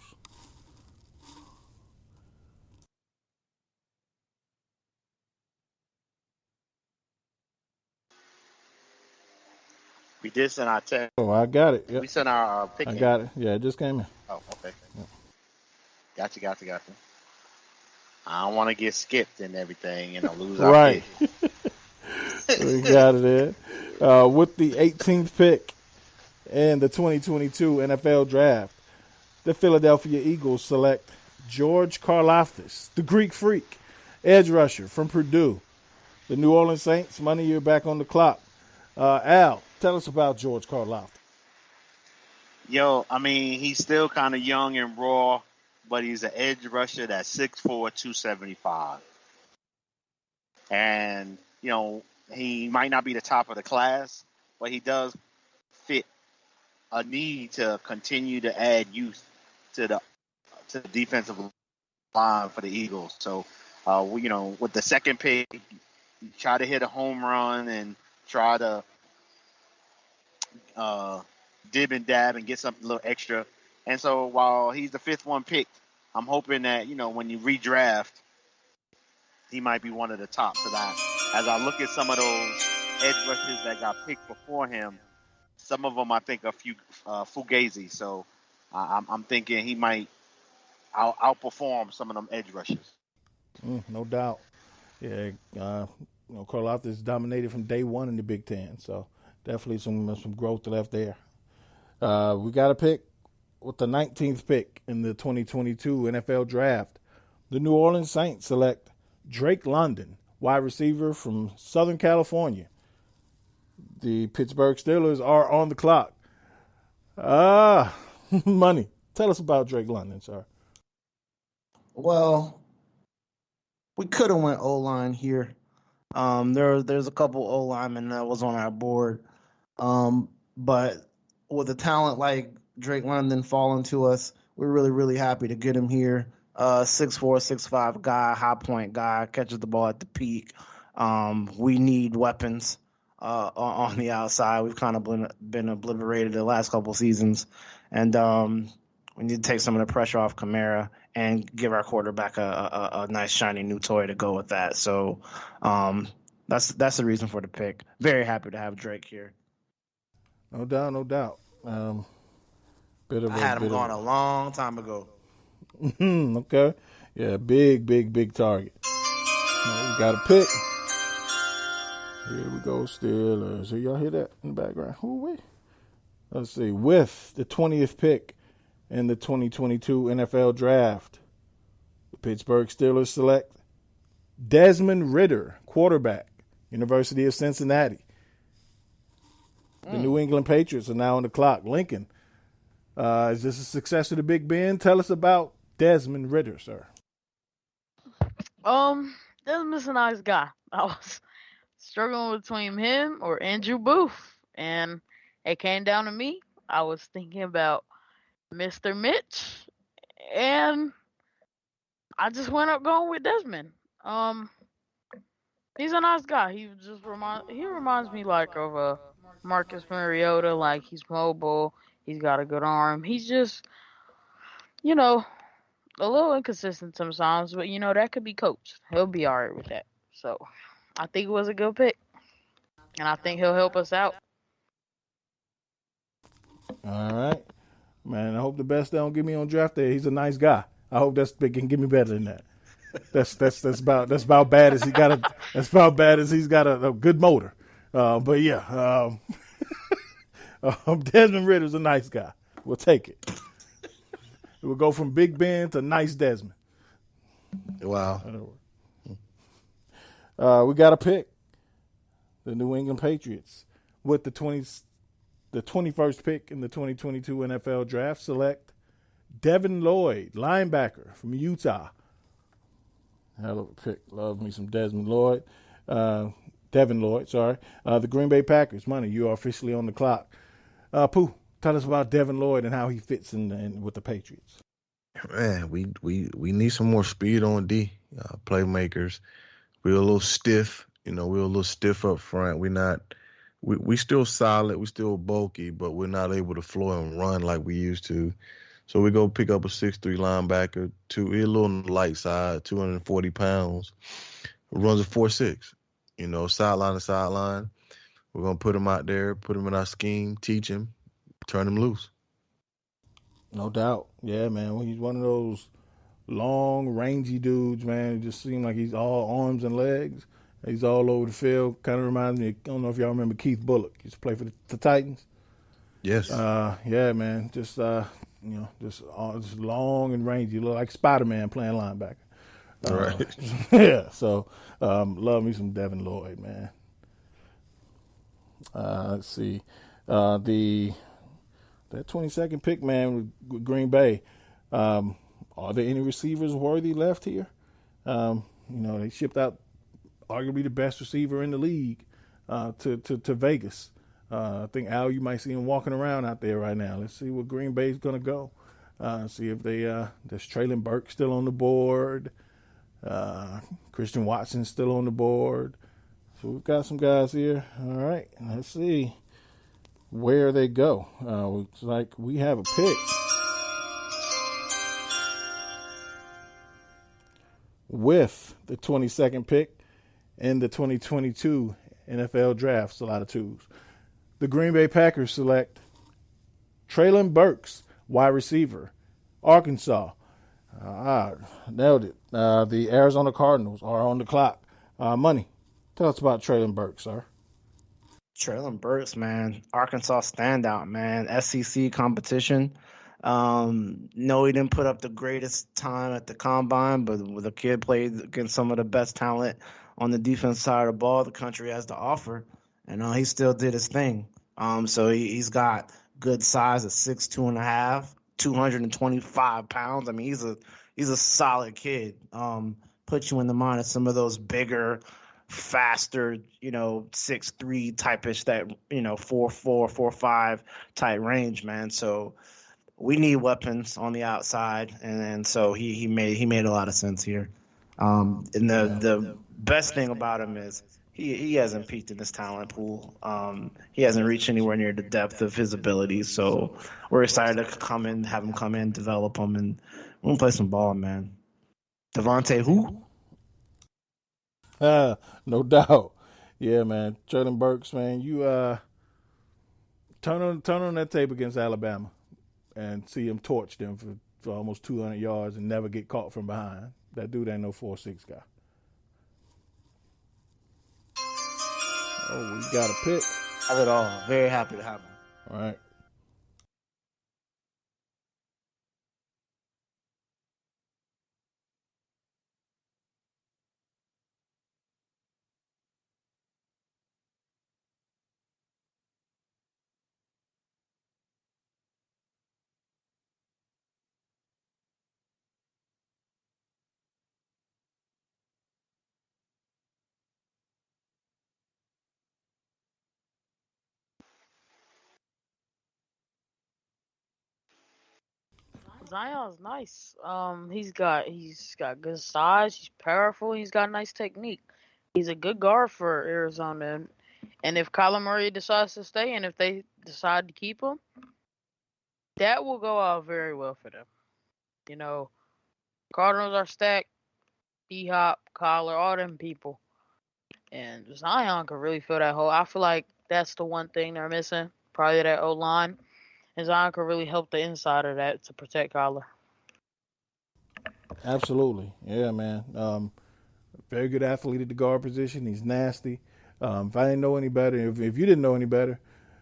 We did send our text. Oh, I got it. Yep. We sent our pick. I got it. Yeah, it just came in. Oh, okay. Gotcha. I don't want to get skipped and everything, lose our right. pick. We got it there. With the 18th pick in the 2022 NFL Draft, the Philadelphia Eagles select George Karloftis, the Greek Freak, edge rusher from Purdue. The New Orleans Saints, money, you're back on the clock. Al, tell us about George Karloftis. He's still kind of young and raw, but he's an edge rusher that's 6'4", 275. And, he might not be the top of the class, but he does fit a need to continue to add youth to the defensive line for the Eagles. So, with the second pick, try to hit a home run and try to dib and dab and get something a little extra. And so while he's the fifth one picked, I'm hoping that, when you redraft, he might be one of the top. So that as I look at some of those edge rushers that got picked before him, some of them I think are fugazi. So I'm thinking he might outperform some of them edge rushers. No doubt. Yeah, Karloftis dominated from day one in the Big Ten. So definitely some growth left there. We got a pick with the 19th pick in the 2022 NFL Draft. The New Orleans Saints select Drake London, wide receiver from Southern California. The Pittsburgh Steelers are on the clock. Money. Tell us about Drake London, sir. Well, we could have went O-line here. There's a couple O-linemen that was on our board. But with a talent like Drake London falling to us, we're really, really happy to get him here. 6'4", 6'5" guy, high point guy, catches the ball at the peak. We need weapons on the outside. We've kind of been obliterated the last couple seasons. And We need to take some of the pressure off Kamara and give our quarterback a nice shiny new toy to go with that. So that's the reason for the pick. Very happy to have Drake here. No doubt, no doubt. I had him going a long time ago. Okay. Yeah, big target. Now we got a pick. Here we go, Steelers. So y'all hear that in the background? Let's see. With the 20th pick in the 2022 NFL Draft, the Pittsburgh Steelers select Desmond Ritter, quarterback, University of Cincinnati. The New England Patriots are now on the clock. Lincoln, is this a success of the Big Ben? Tell us about Desmond Ritter, sir. Desmond's a nice guy. I was struggling between him or Andrew Booth, and it came down to me. I was thinking about Mr. Mitch, and I just went up going with Desmond. He's a nice guy. He reminds me like of a Marcus Mariota. Like, he's mobile. He's got a good arm. He's just, a little inconsistent sometimes, but that could be coached. He'll be all right with that. So I think it was a good pick, and I think he'll help us out. All right, man. I hope the best they don't give me on draft day. He's a nice guy. I hope they can give me better than that. That's about bad as he got that's about bad as he's got a good motor. But yeah, Desmond Ritter's a nice guy. We'll take it. We'll go from Big Ben to nice Desmond. Wow. We got a pick. The New England Patriots with the 21st pick in the 2022 NFL Draft select Devin Lloyd, linebacker from Utah. Hell of a pick. Love me some Devin Lloyd. The Green Bay Packers. Money, you are officially on the clock. Pooh, tell us about Devin Lloyd and how he fits in with the Patriots. Man, we need some more speed on D. Playmakers. We're a little stiff. We're a little stiff up front. We still solid. We still bulky, but we're not able to flow and run like we used to. So we go pick up a 6'3" linebacker. He's a little on the light side, 240 pounds. Runs a 4.6. Sideline to sideline. We're going to put him out there, put him in our scheme, teach him, turn him loose. No doubt. Yeah, man. He's one of those long, rangy dudes, man. It just seems like he's all arms and legs. He's all over the field. Kind of reminds me, I don't know if y'all remember Keith Bullock. He used to play for the Titans. Yes. Yeah, man. Just long and rangy. You look like Spider-Man playing linebacker. Right. Yeah. So, love me some Devin Lloyd, man. Let's see. That 22nd pick, man, with Green Bay. Are there any receivers worthy left here? They shipped out arguably the best receiver in the league to Vegas. I think, Al, you might see him walking around out there right now. Let's see where Green Bay's going to go. See if there's Traylon Burke still on the board. Christian Watson's still on the board. So we've got some guys here. All right, let's see where they go. Looks like we have a pick. With the 22nd pick in the 2022 NFL Draft, it's a lot of twos. The Green Bay Packers select Traylon Burks, wide receiver, Arkansas. Nailed it. The Arizona Cardinals are on the clock. Money, tell us about Traylon Burks, sir. Traylon Burks, man, Arkansas standout, man. SEC competition. No, he didn't put up the greatest time at the combine, but the kid played against some of the best talent on the defense side of the ball the country has to offer, and he still did his thing. So he's got good size at 6'2.5", 225 pounds. I mean, he's a solid kid. Put you in the mind of some of those bigger, faster, 6'3" type-ish, that 4'4", 4'5" type range, man. So we need weapons on the outside, and so he made a lot of sense here. And the best thing about him is he hasn't peaked in this talent pool. He hasn't reached anywhere near the depth of his abilities. So we're excited to have him come in, develop him, and we're gonna play some ball, man. Devontae, who? No doubt. Yeah, man. Traylon Burks, man, you turn on that tape against Alabama and see him torch them for almost 200 yards and never get caught from behind. That dude ain't no 4.6 guy. Oh, we got a pick. Not at all. Very happy to have him. All right. Zion's nice. He's got good size. He's powerful. He's got nice technique. He's a good guard for Arizona. And if Kyler Murray decides to stay, and if they decide to keep him, that will go out very well for them. You know, Cardinals are stacked. D-Hop, Kyler, all them people, and Zion could really fill that hole. I feel like that's the one thing they're missing, probably that O line. And Zion could really help the inside of that to protect Kyler. Absolutely. Yeah, man. Very good athlete at the guard position. He's nasty. If I didn't know any better, if you didn't know any better,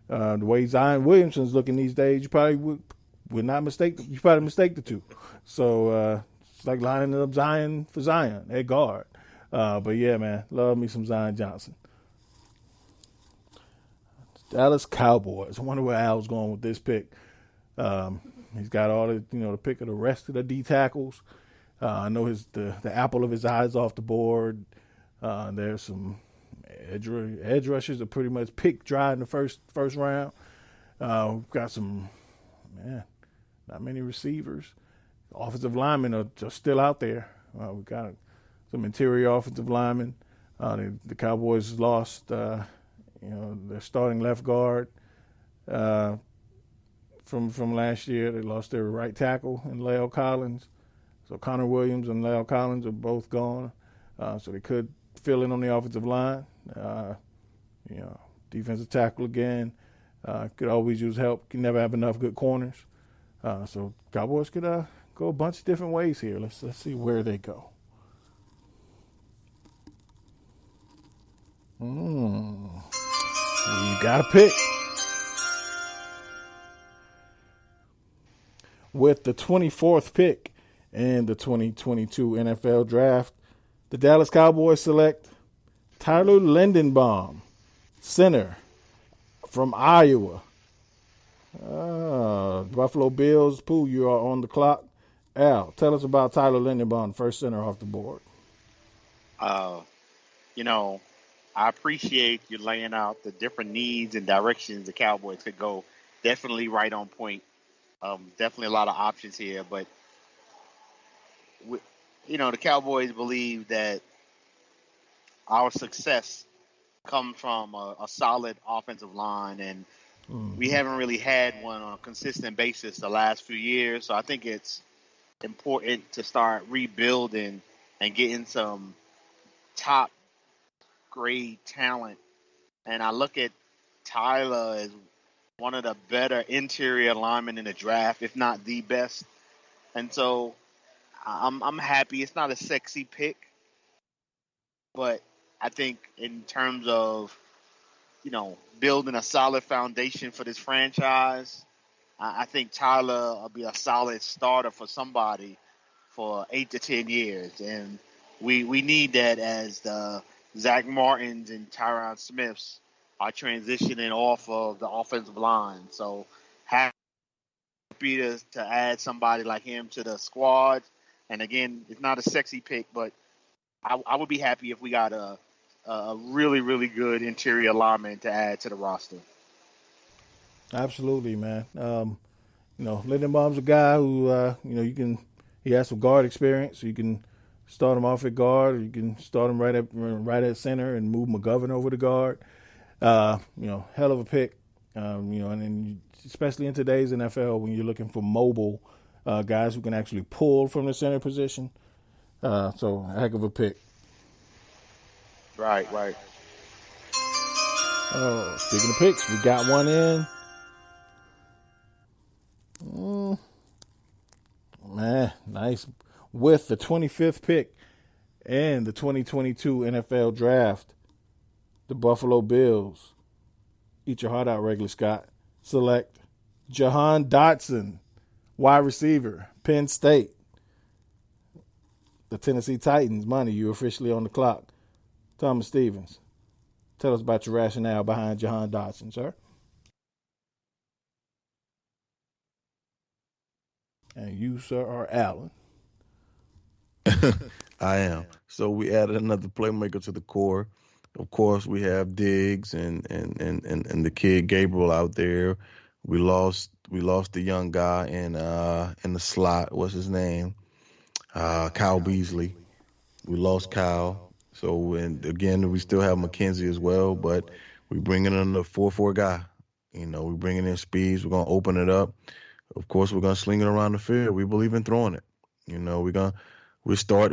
the way Zion Williamson's looking these days, you probably would not mistake. You probably mistake the two. So it's like lining up Zion for Zion at guard. But yeah, man, love me some Zion Johnson. Dallas Cowboys. I wonder where Al's going with this pick. He's got all the pick of the rest of the D tackles. I know the apple of his eye is off the board. There's some edge rushers are pretty much picked dry in the first round. We've got not many receivers. Offensive linemen are just still out there. We've got some interior offensive linemen. The Cowboys lost, their starting left guard from last year. They lost their right tackle in La'el Collins. So Connor Williams and La'el Collins are both gone. So they could fill in on the offensive line. Defensive tackle again. Could always use help. Can never have enough good corners. So Cowboys could go a bunch of different ways here. Let's see where they go. We got a pick. With the 24th pick in the 2022 NFL Draft, the Dallas Cowboys select Tyler Lindenbomb, center from Iowa. Buffalo Bills, Pooh, you are on the clock. Al, tell us about Tyler Lindenbomb, first center off the board. I appreciate you laying out the different needs and directions the Cowboys could go. Definitely right on point. Definitely a lot of options here, but the Cowboys believe that our success comes from a solid offensive line, and we haven't really had one on a consistent basis the last few years. So I think it's important to start rebuilding and getting some top grade talent. And I look at Tyler as one of the better interior linemen in the draft, if not the best. And so I'm happy. It's not a sexy pick, but I think in terms of, building a solid foundation for this franchise, I think Tyler will be a solid starter for somebody for 8 to 10 years. And we need that as the Zach Martins and Tyron Smiths are transitioning off of the offensive line. So happy to add somebody like him to the squad. And again, it's not a sexy pick, but I would be happy if we got a really, really good interior lineman to add to the roster. Absolutely, man. Lindenbaum's a guy who, he has some guard experience. So you can start him off at guard. Or you can start him right at center and move McGovern over to guard. Hell of a pick. And then especially in today's NFL when you're looking for mobile guys who can actually pull from the center position. So a heck of a pick. Right. Speaking of picks, we got one in. Man, nice. With the 25th pick and the 2022 NFL Draft, the Buffalo Bills, eat your heart out, Regular Scott, select Jahan Dotson, wide receiver, Penn State. The Tennessee Titans, money, you officially on the clock. Thomas Stevens, tell us about your rationale behind Jahan Dotson, sir. And you, sir, are Allen. I am. So we added another playmaker to the core. Of course, we have Diggs and the kid Gabriel out there. We lost the young guy in the slot. What's his name? Kyle Beasley. We lost Kyle. So and again, we still have McKenzie as well, but we bringing in the 4-4 guy. We bringing in speeds. We're gonna open it up. Of course, we're gonna sling it around the field. We believe in throwing it. We start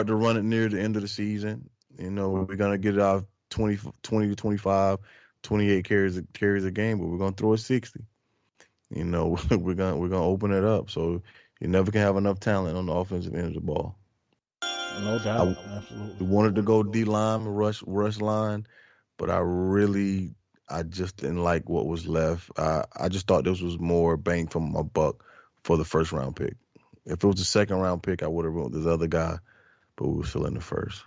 to run it near the end of the season. We're gonna get it out 20 to 25, 28 carries a game, but we're gonna throw it 60. We're gonna open it up. So you never can have enough talent on the offensive end of the ball. No doubt, absolutely. We wanted to go D line, rush line, but I just didn't like what was left. I just thought this was more bang for my buck for the first round pick. If it was a second round pick, I would have wrote this other guy, but we were still in the first.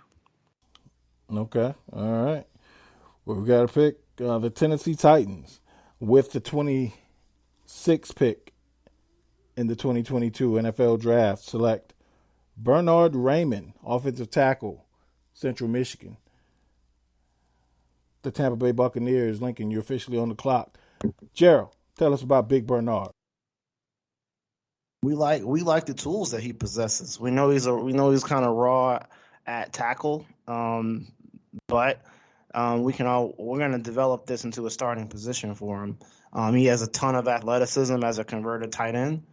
Okay, all right. Well, we got to pick the Tennessee Titans with the 26th pick in the 2022 NFL Draft. Select Bernard Raymond, offensive tackle, Central Michigan. The Tampa Bay Buccaneers, Lincoln, you're officially on the clock. Gerald, tell us about Big Bernard. We like the tools that he possesses. We know he's kind of raw at tackle, but we're gonna develop this into a starting position for him. He has a ton of athleticism as a converted tight end.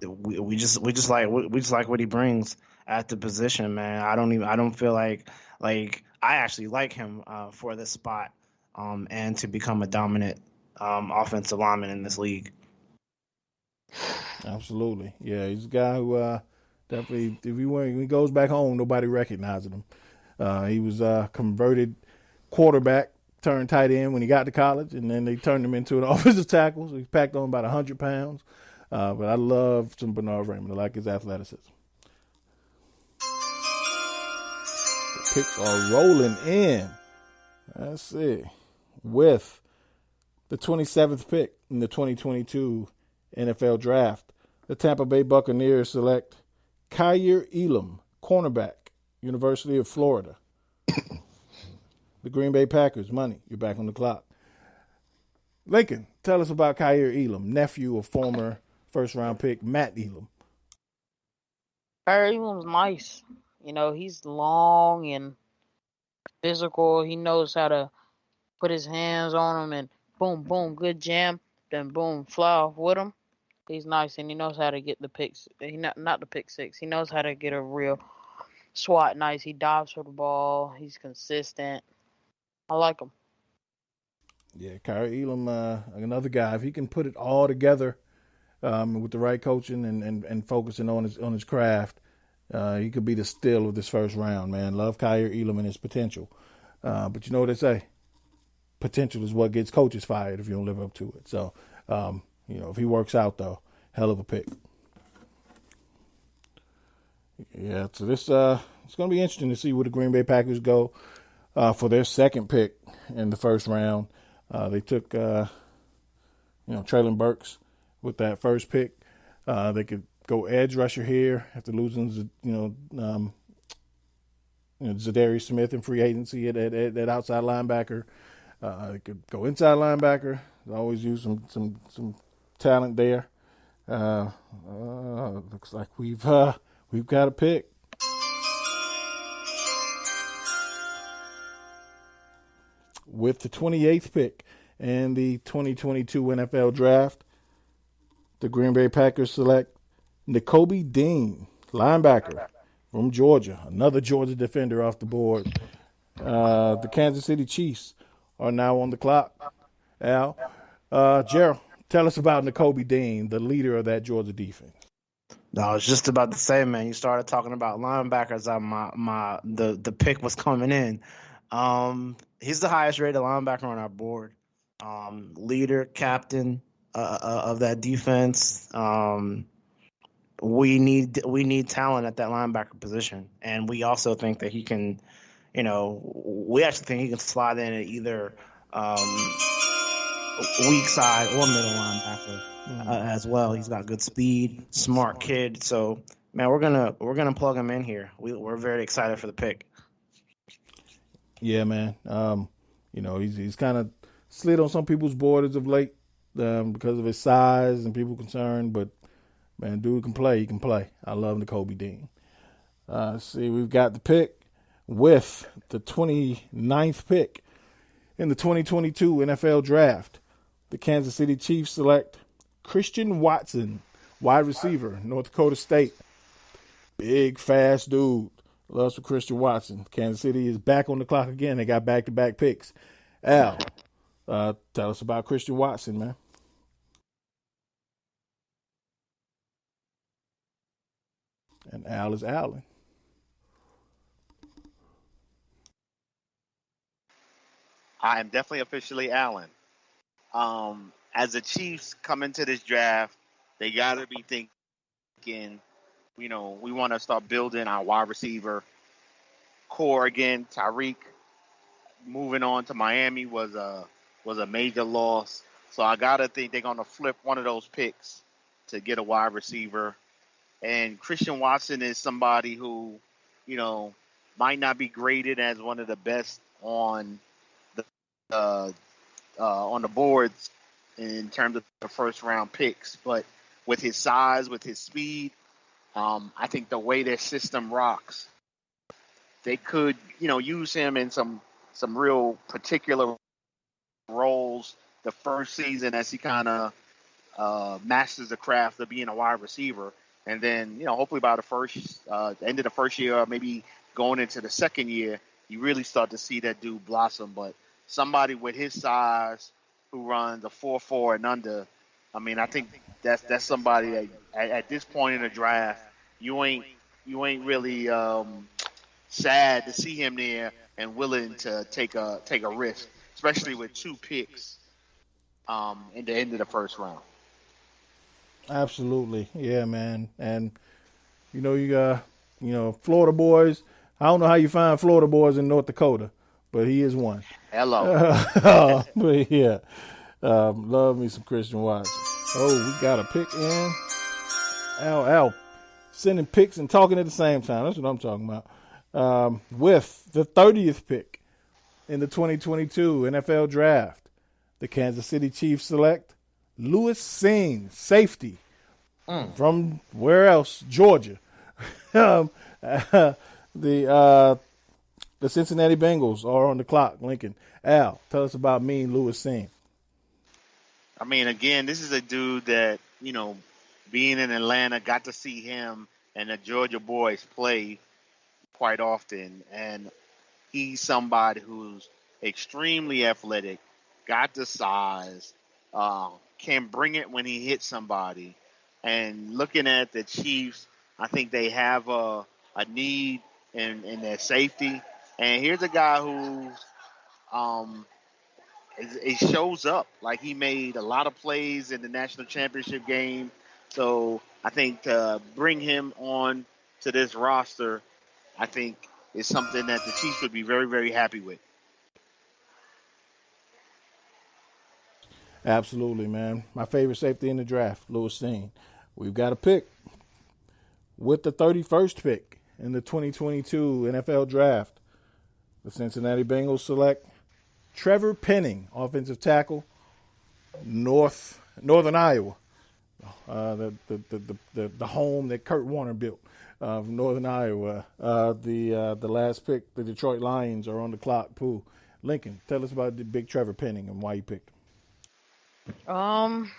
We just like what he brings at the position, man. I don't feel like I actually like him for this spot, and to become a dominant offensive lineman in this league. Absolutely, yeah. He's a guy who definitely, when he goes back home, nobody recognizes him. He was converted quarterback turned tight end when he got to college, and then they turned him into an offensive tackle. So he packed on about 100 pounds. But I love some Bernard Raymond. I like his athleticism. The picks are rolling in. Let's see. With the 27th pick in the 2022 NFL Draft, the Tampa Bay Buccaneers select Kyrie Elam, cornerback, University of Florida. The Green Bay Packers, money. You're back on the clock. Lincoln, tell us about Kyrie Elam, nephew of former first-round pick Matt Elam. Kyrie Elam's nice. He's long and physical. He knows how to put his hands on him and boom, boom, good jam. Then boom, fly off with him. He's nice, and he knows how to get the picks. Not the pick six. He knows how to get a real swat nice. He dives for the ball. He's consistent. I like him. Yeah, Kyrie Elam, another guy. If he can put it all together with the right coaching and focusing on his craft, he could be the steal of this first round, man. Love Kyrie Elam and his potential. But you know what they say? Potential is what gets coaches fired if you don't live up to it. So, if he works out, though, hell of a pick. Yeah, so this it's going to be interesting to see where the Green Bay Packers go for their second pick in the first round. They took, Traylon Burks with that first pick. They could go edge rusher here after losing, Zadarius Smith in free agency at outside linebacker. They could go inside linebacker. They always use some talent there. Looks like we've We've got a pick. With the 28th pick in the 2022 NFL Draft, the Green Bay Packers select Nicolby Dean, linebacker from Georgia, another Georgia defender off the board. The Kansas City Chiefs are now on the clock. Al, Gerald, tell us about Nicolby Dean, the leader of that Georgia defense. No, I was just about to say, man. You started talking about linebackers. The pick was coming in. He's the highest rated linebacker on our board. Leader, captain of that defense. We need talent at that linebacker position, and we also think that he can. We actually think he can slide in at either weak side or middle linebacker as well. He's got good speed, smart kid. So, man, we're gonna plug him in here. We're very excited for the pick. Yeah, man. He's kind of slid on some people's board as of late because of his size and people concerned. But, man, dude can play. He can play. I love Nicolby Dean. Let's see, we've got the pick with the 29th pick in the 2022 NFL Draft. The Kansas City Chiefs select Christian Watson, wide receiver, North Dakota State. Big, fast dude. Loves for Christian Watson. Kansas City is back on the clock again. They got back-to-back picks. Al, tell us about Christian Watson, man. And Al is Allen. I am definitely officially Allen. As the Chiefs come into this draft, they got to be thinking, we want to start building our wide receiver core again. Tyreek moving on to Miami was a major loss. So I got to think they're going to flip one of those picks to get a wide receiver. And Christian Watson is somebody who, might not be graded as one of the best on the boards in terms of the first round picks, but with his size, with his speed, I think the way their system rocks, they could, use him in some real particular roles the first season as he kind of masters the craft of being a wide receiver, and then hopefully by the end of the first year, or maybe going into the second year, you really start to see that dude blossom. But somebody with his size who runs a 4.4 and under, I think that's somebody that at this point in the draft, you ain't really sad to see him there and willing to take a risk, especially with 2 picks in the end of the first round. Absolutely, yeah, man. And you got Florida boys. I don't know how you find Florida boys in North Dakota, but he is one. Hello. But yeah, love me some Christian Watson. Oh, we got a pick in. Al, sending picks and talking at the same time. That's what I'm talking about. With the 30th pick in the 2022 NFL Draft, the Kansas City Chiefs select Lewis Singh, safety from where else? Georgia. The Cincinnati Bengals are on the clock. Lincoln. Al, tell us about Lewis Singh. Again, this is a dude that, being in Atlanta, got to see him and the Georgia boys play quite often. And he's somebody who's extremely athletic, got the size, can bring it when he hits somebody. And looking at the Chiefs, I think they have a need in their safety. And here's a guy who it shows up. Like, he made a lot of plays in the national championship game. So I think to bring him on to this roster, I think is something that the Chiefs would be very, very happy with. Absolutely, man. My favorite safety in the draft, Lewis Singh. We've got a pick with the 31st pick in the 2022 NFL Draft. The Cincinnati Bengals select Trevor Penning, offensive tackle, Northern Iowa. the home that Kurt Warner built from Northern Iowa. The last pick, the Detroit Lions are on the clock. Pooh, Lincoln, tell us about the Big Trevor Penning and why you picked him.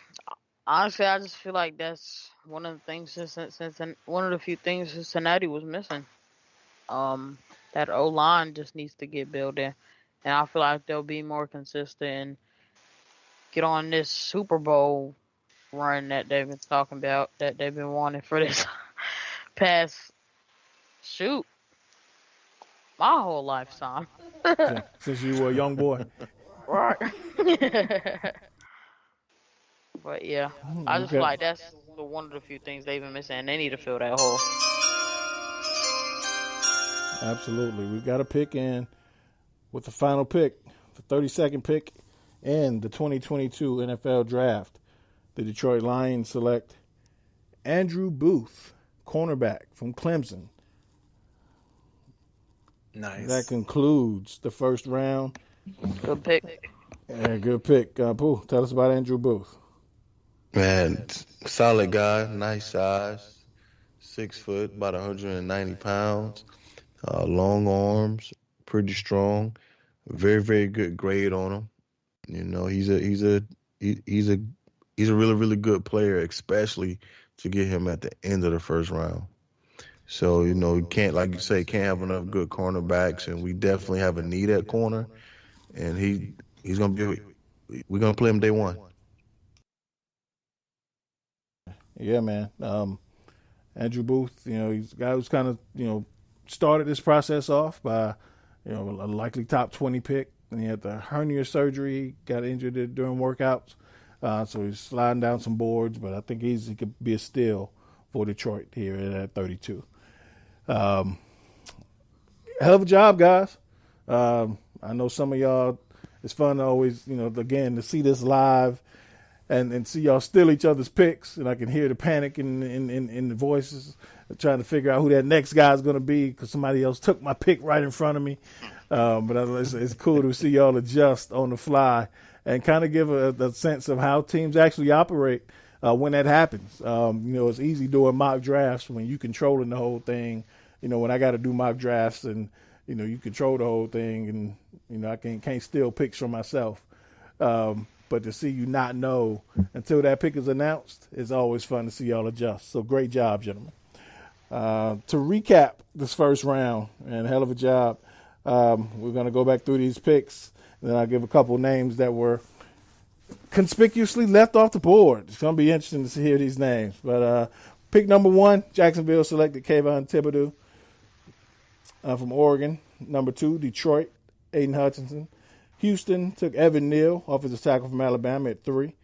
Honestly, I just feel like that's one of the things since one of the few things Cincinnati was missing. That O line just needs to get built in, and I feel like they'll be more consistent and get on this Super Bowl run that they've been talking about, that they've been wanting for this past my whole lifetime. Since you were a young boy. Right. But yeah, I just feel like that's one of the few things they've been missing, and they need to fill that hole. Absolutely. We've got a pick in with the final pick, the 32nd pick in the 2022 NFL Draft. The Detroit Lions select Andrew Booth, cornerback from Clemson. Nice. That concludes the first round. Good pick. Yeah, good pick. Pooh, tell us about Andrew Booth. Man, solid guy, nice size, 6 foot, about 190 pounds, long arms, pretty strong, very, very good grade on him. You know, he's a really, really good player, especially to get him at the end of the first round. So, you know, you can't, like you say, can't have enough good cornerbacks, and we definitely have a need at corner, and he's gonna be, we're gonna play him day one. Yeah, man. Andrew Booth, you know, he's a guy who's kind of, you know, started this process off by, you know, a likely top 20 pick. And he had the hernia surgery, got injured during workouts. So he's sliding down some boards, but I think he could be a steal for Detroit here at 32. Hell of a job, guys. I know some of y'all, it's fun to always, you know, again, to see this live and see y'all steal each other's picks, and I can hear the panic in the voices, trying to figure out who that next guy is going to be because somebody else took my pick right in front of me. But it's cool to see y'all adjust on the fly and kind of give a sense of how teams actually operate when that happens. You know, it's easy doing mock drafts when you controlling the whole thing. You know, when I got to do mock drafts and, you know, you control the whole thing and, you know, I can't steal picks from myself. But to see you not know until that pick is announced, it's always fun to see y'all adjust. So great job, gentlemen. To recap this first round, and hell of a job, we're going to go back through these picks, and then I'll give a couple names that were conspicuously left off the board. It's going to be interesting to hear these names. But pick number 1, Jacksonville selected Kayvon Thibodeau from Oregon. Number 2, Detroit, Aiden Hutchinson. Houston took Evan Neal, offensive tackle from Alabama, at 3.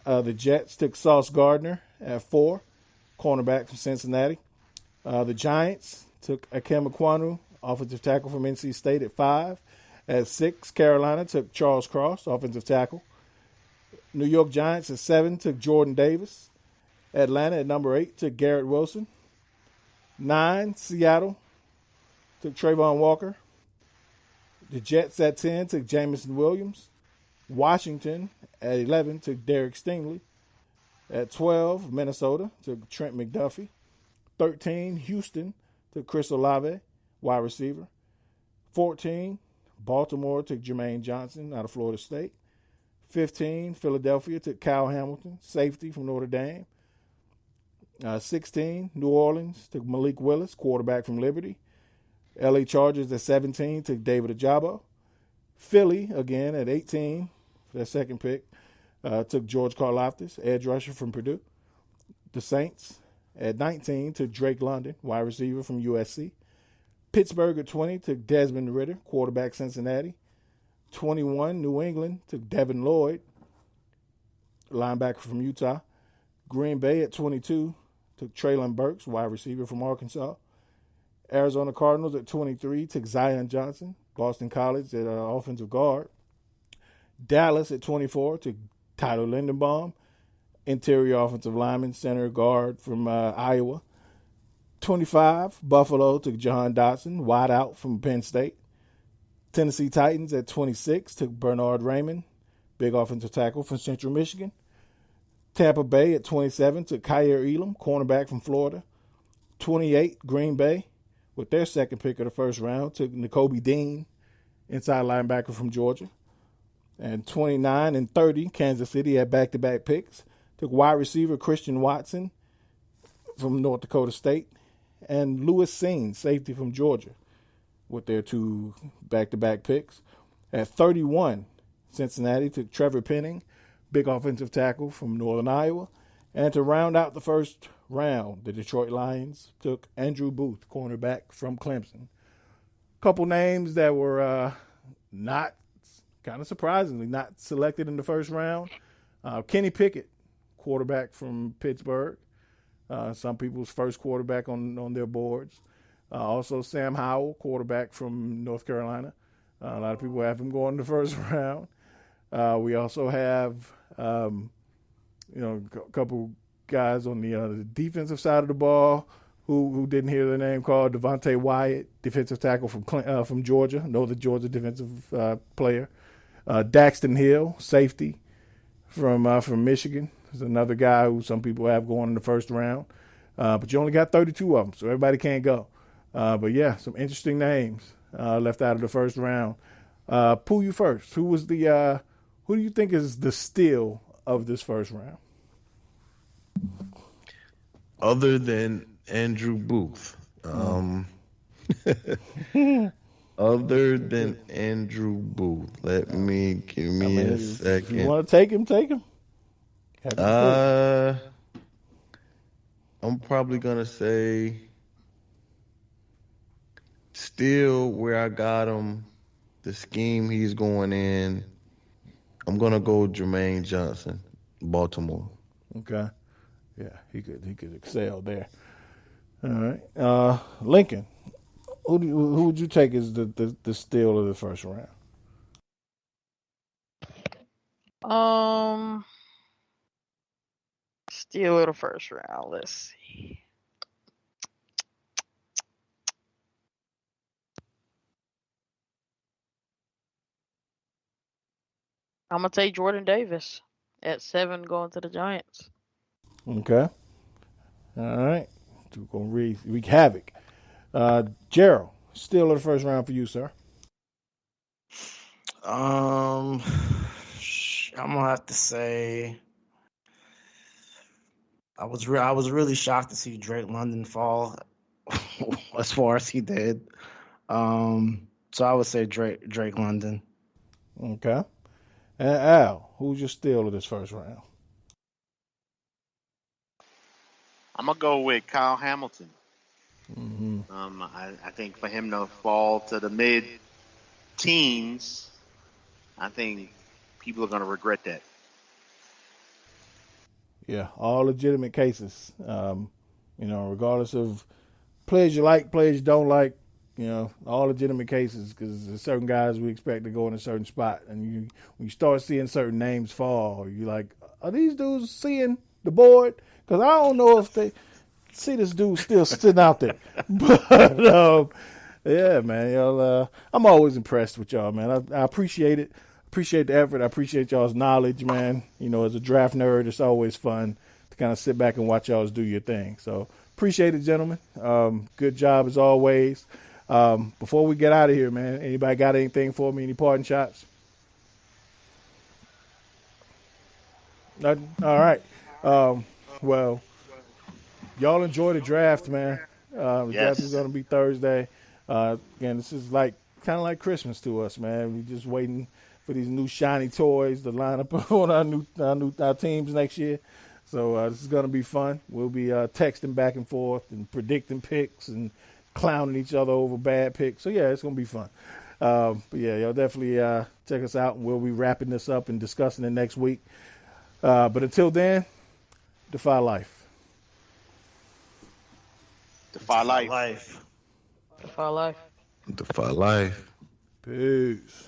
The Jets took Sauce Gardner at 4, cornerback from Cincinnati. The Giants took Akem Ekwonu, offensive tackle from NC State, at 5. At 6, Carolina took Charles Cross, offensive tackle. New York Giants at 7 took Jordan Davis. Atlanta at number 8 took Garrett Wilson. 9, Seattle took Trayvon Walker. The Jets at 10 took Jameson Williams. Washington at 11 took Derek Stingley. At 12, Minnesota took Trent McDuffie. 13, Houston took Chris Olave, wide receiver. 14, Baltimore took Jermaine Johnson out of Florida State. 15, Philadelphia took Kyle Hamilton, safety from Notre Dame. 16, New Orleans took Malik Willis, quarterback from Liberty. LA Chargers at 17 took David Ojabo. Philly, again, at 18, for their second pick, took George Karloftis, edge rusher from Purdue. The Saints at 19 took Drake London, wide receiver from USC. Pittsburgh at 20 took Desmond Ritter, quarterback Cincinnati. 21, New England took Devin Lloyd, linebacker from Utah. Green Bay at 22 took Traylon Burks, wide receiver from Arkansas. Arizona Cardinals at 23 took Zion Johnson, Boston College at offensive guard. Dallas at 24 took Tyler Lindenbomb, interior offensive lineman, center guard from Iowa. 25, Buffalo took Jahan Dotson, wide out from Penn State. Tennessee Titans at 26 took Bernard Raymond, big offensive tackle from Central Michigan. Tampa Bay at 27 took Kyrie Elam, cornerback from Florida. 28, Green Bay, with their second pick of the first round, took Nicolby Dean, inside linebacker from Georgia. And 29 and 30, Kansas City had back-to-back picks. Took wide receiver Christian Watson from North Dakota State. And Lewis Seen, safety from Georgia, with their two back-to-back picks. At 31, Cincinnati took Trevor Penning, big offensive tackle from Northern Iowa. And to round out the first round, the Detroit Lions took Andrew Booth, cornerback from Clemson. Couple names that were not, kind of surprisingly, not selected in the first round. Kenny Pickett, quarterback from Pittsburgh. Some people's first quarterback on their boards. Also Sam Howell, quarterback from North Carolina. A lot of people have him going in the first round. We also have, a couple guys on the defensive side of the ball who didn't hear their name called. Devontae Wyatt, defensive tackle from Georgia, the Georgia defensive player. Daxton Hill, safety from Michigan, is another guy who some people have going in the first round. But you only got 32 of them, so everybody can't go. But yeah, some interesting names left out of the first round. Pooh, you first. Who do you think is the steal of this first round? Other than Andrew Booth. Other than Andrew Booth. Give me a second. If you want to take him, take him. I'm probably going to say still where I got him, the scheme he's going in, I'm going to go Jermaine Johnson, Baltimore. Okay. Yeah, he could excel there. All right. Lincoln, who would you take as the steal of the first round? Steal of the first round. Let's see. I'm gonna take Jordan Davis at 7, going to the Giants. Okay. All right. We're gonna wreak havoc. Gerald, steal of the first round for you, sir. I'm gonna have to say I was really shocked to see Drake London fall as far as he did. So I would say Drake London. Okay. And Al, who's your steal of this first round? I'm gonna go with Kyle Hamilton. Mm-hmm. I think for him to fall to the mid-teens, I think people are gonna regret that. Yeah, all legitimate cases. Regardless of players you like, players you don't like, all legitimate cases, because there's certain guys we expect to go in a certain spot, and when you start seeing certain names fall, you're like, are these dudes seeing the board? Because I don't know if they see this dude still sitting out there. But yeah, man, I'm always impressed with y'all, man. I appreciate it. Appreciate the effort. I appreciate y'all's knowledge, man. As a draft nerd, it's always fun to kind of sit back and watch y'all do your thing. So appreciate it, gentlemen. Good job as always. Before we get out of here, man, anybody got anything for me? Any parting shots? Nothing? All right. Well, y'all enjoy the draft, man. The draft is going to be Thursday. Again, this is kind of like Christmas to us, man. We're just waiting for these new shiny toys to line up on our teams next year. So this is going to be fun. We'll be texting back and forth and predicting picks and clowning each other over bad picks. So, yeah, it's going to be fun. But, yeah, y'all definitely check us out, and we'll be wrapping this up and discussing it next week. But until then, defy life. Defy life. Defy life. Defy life. Peace.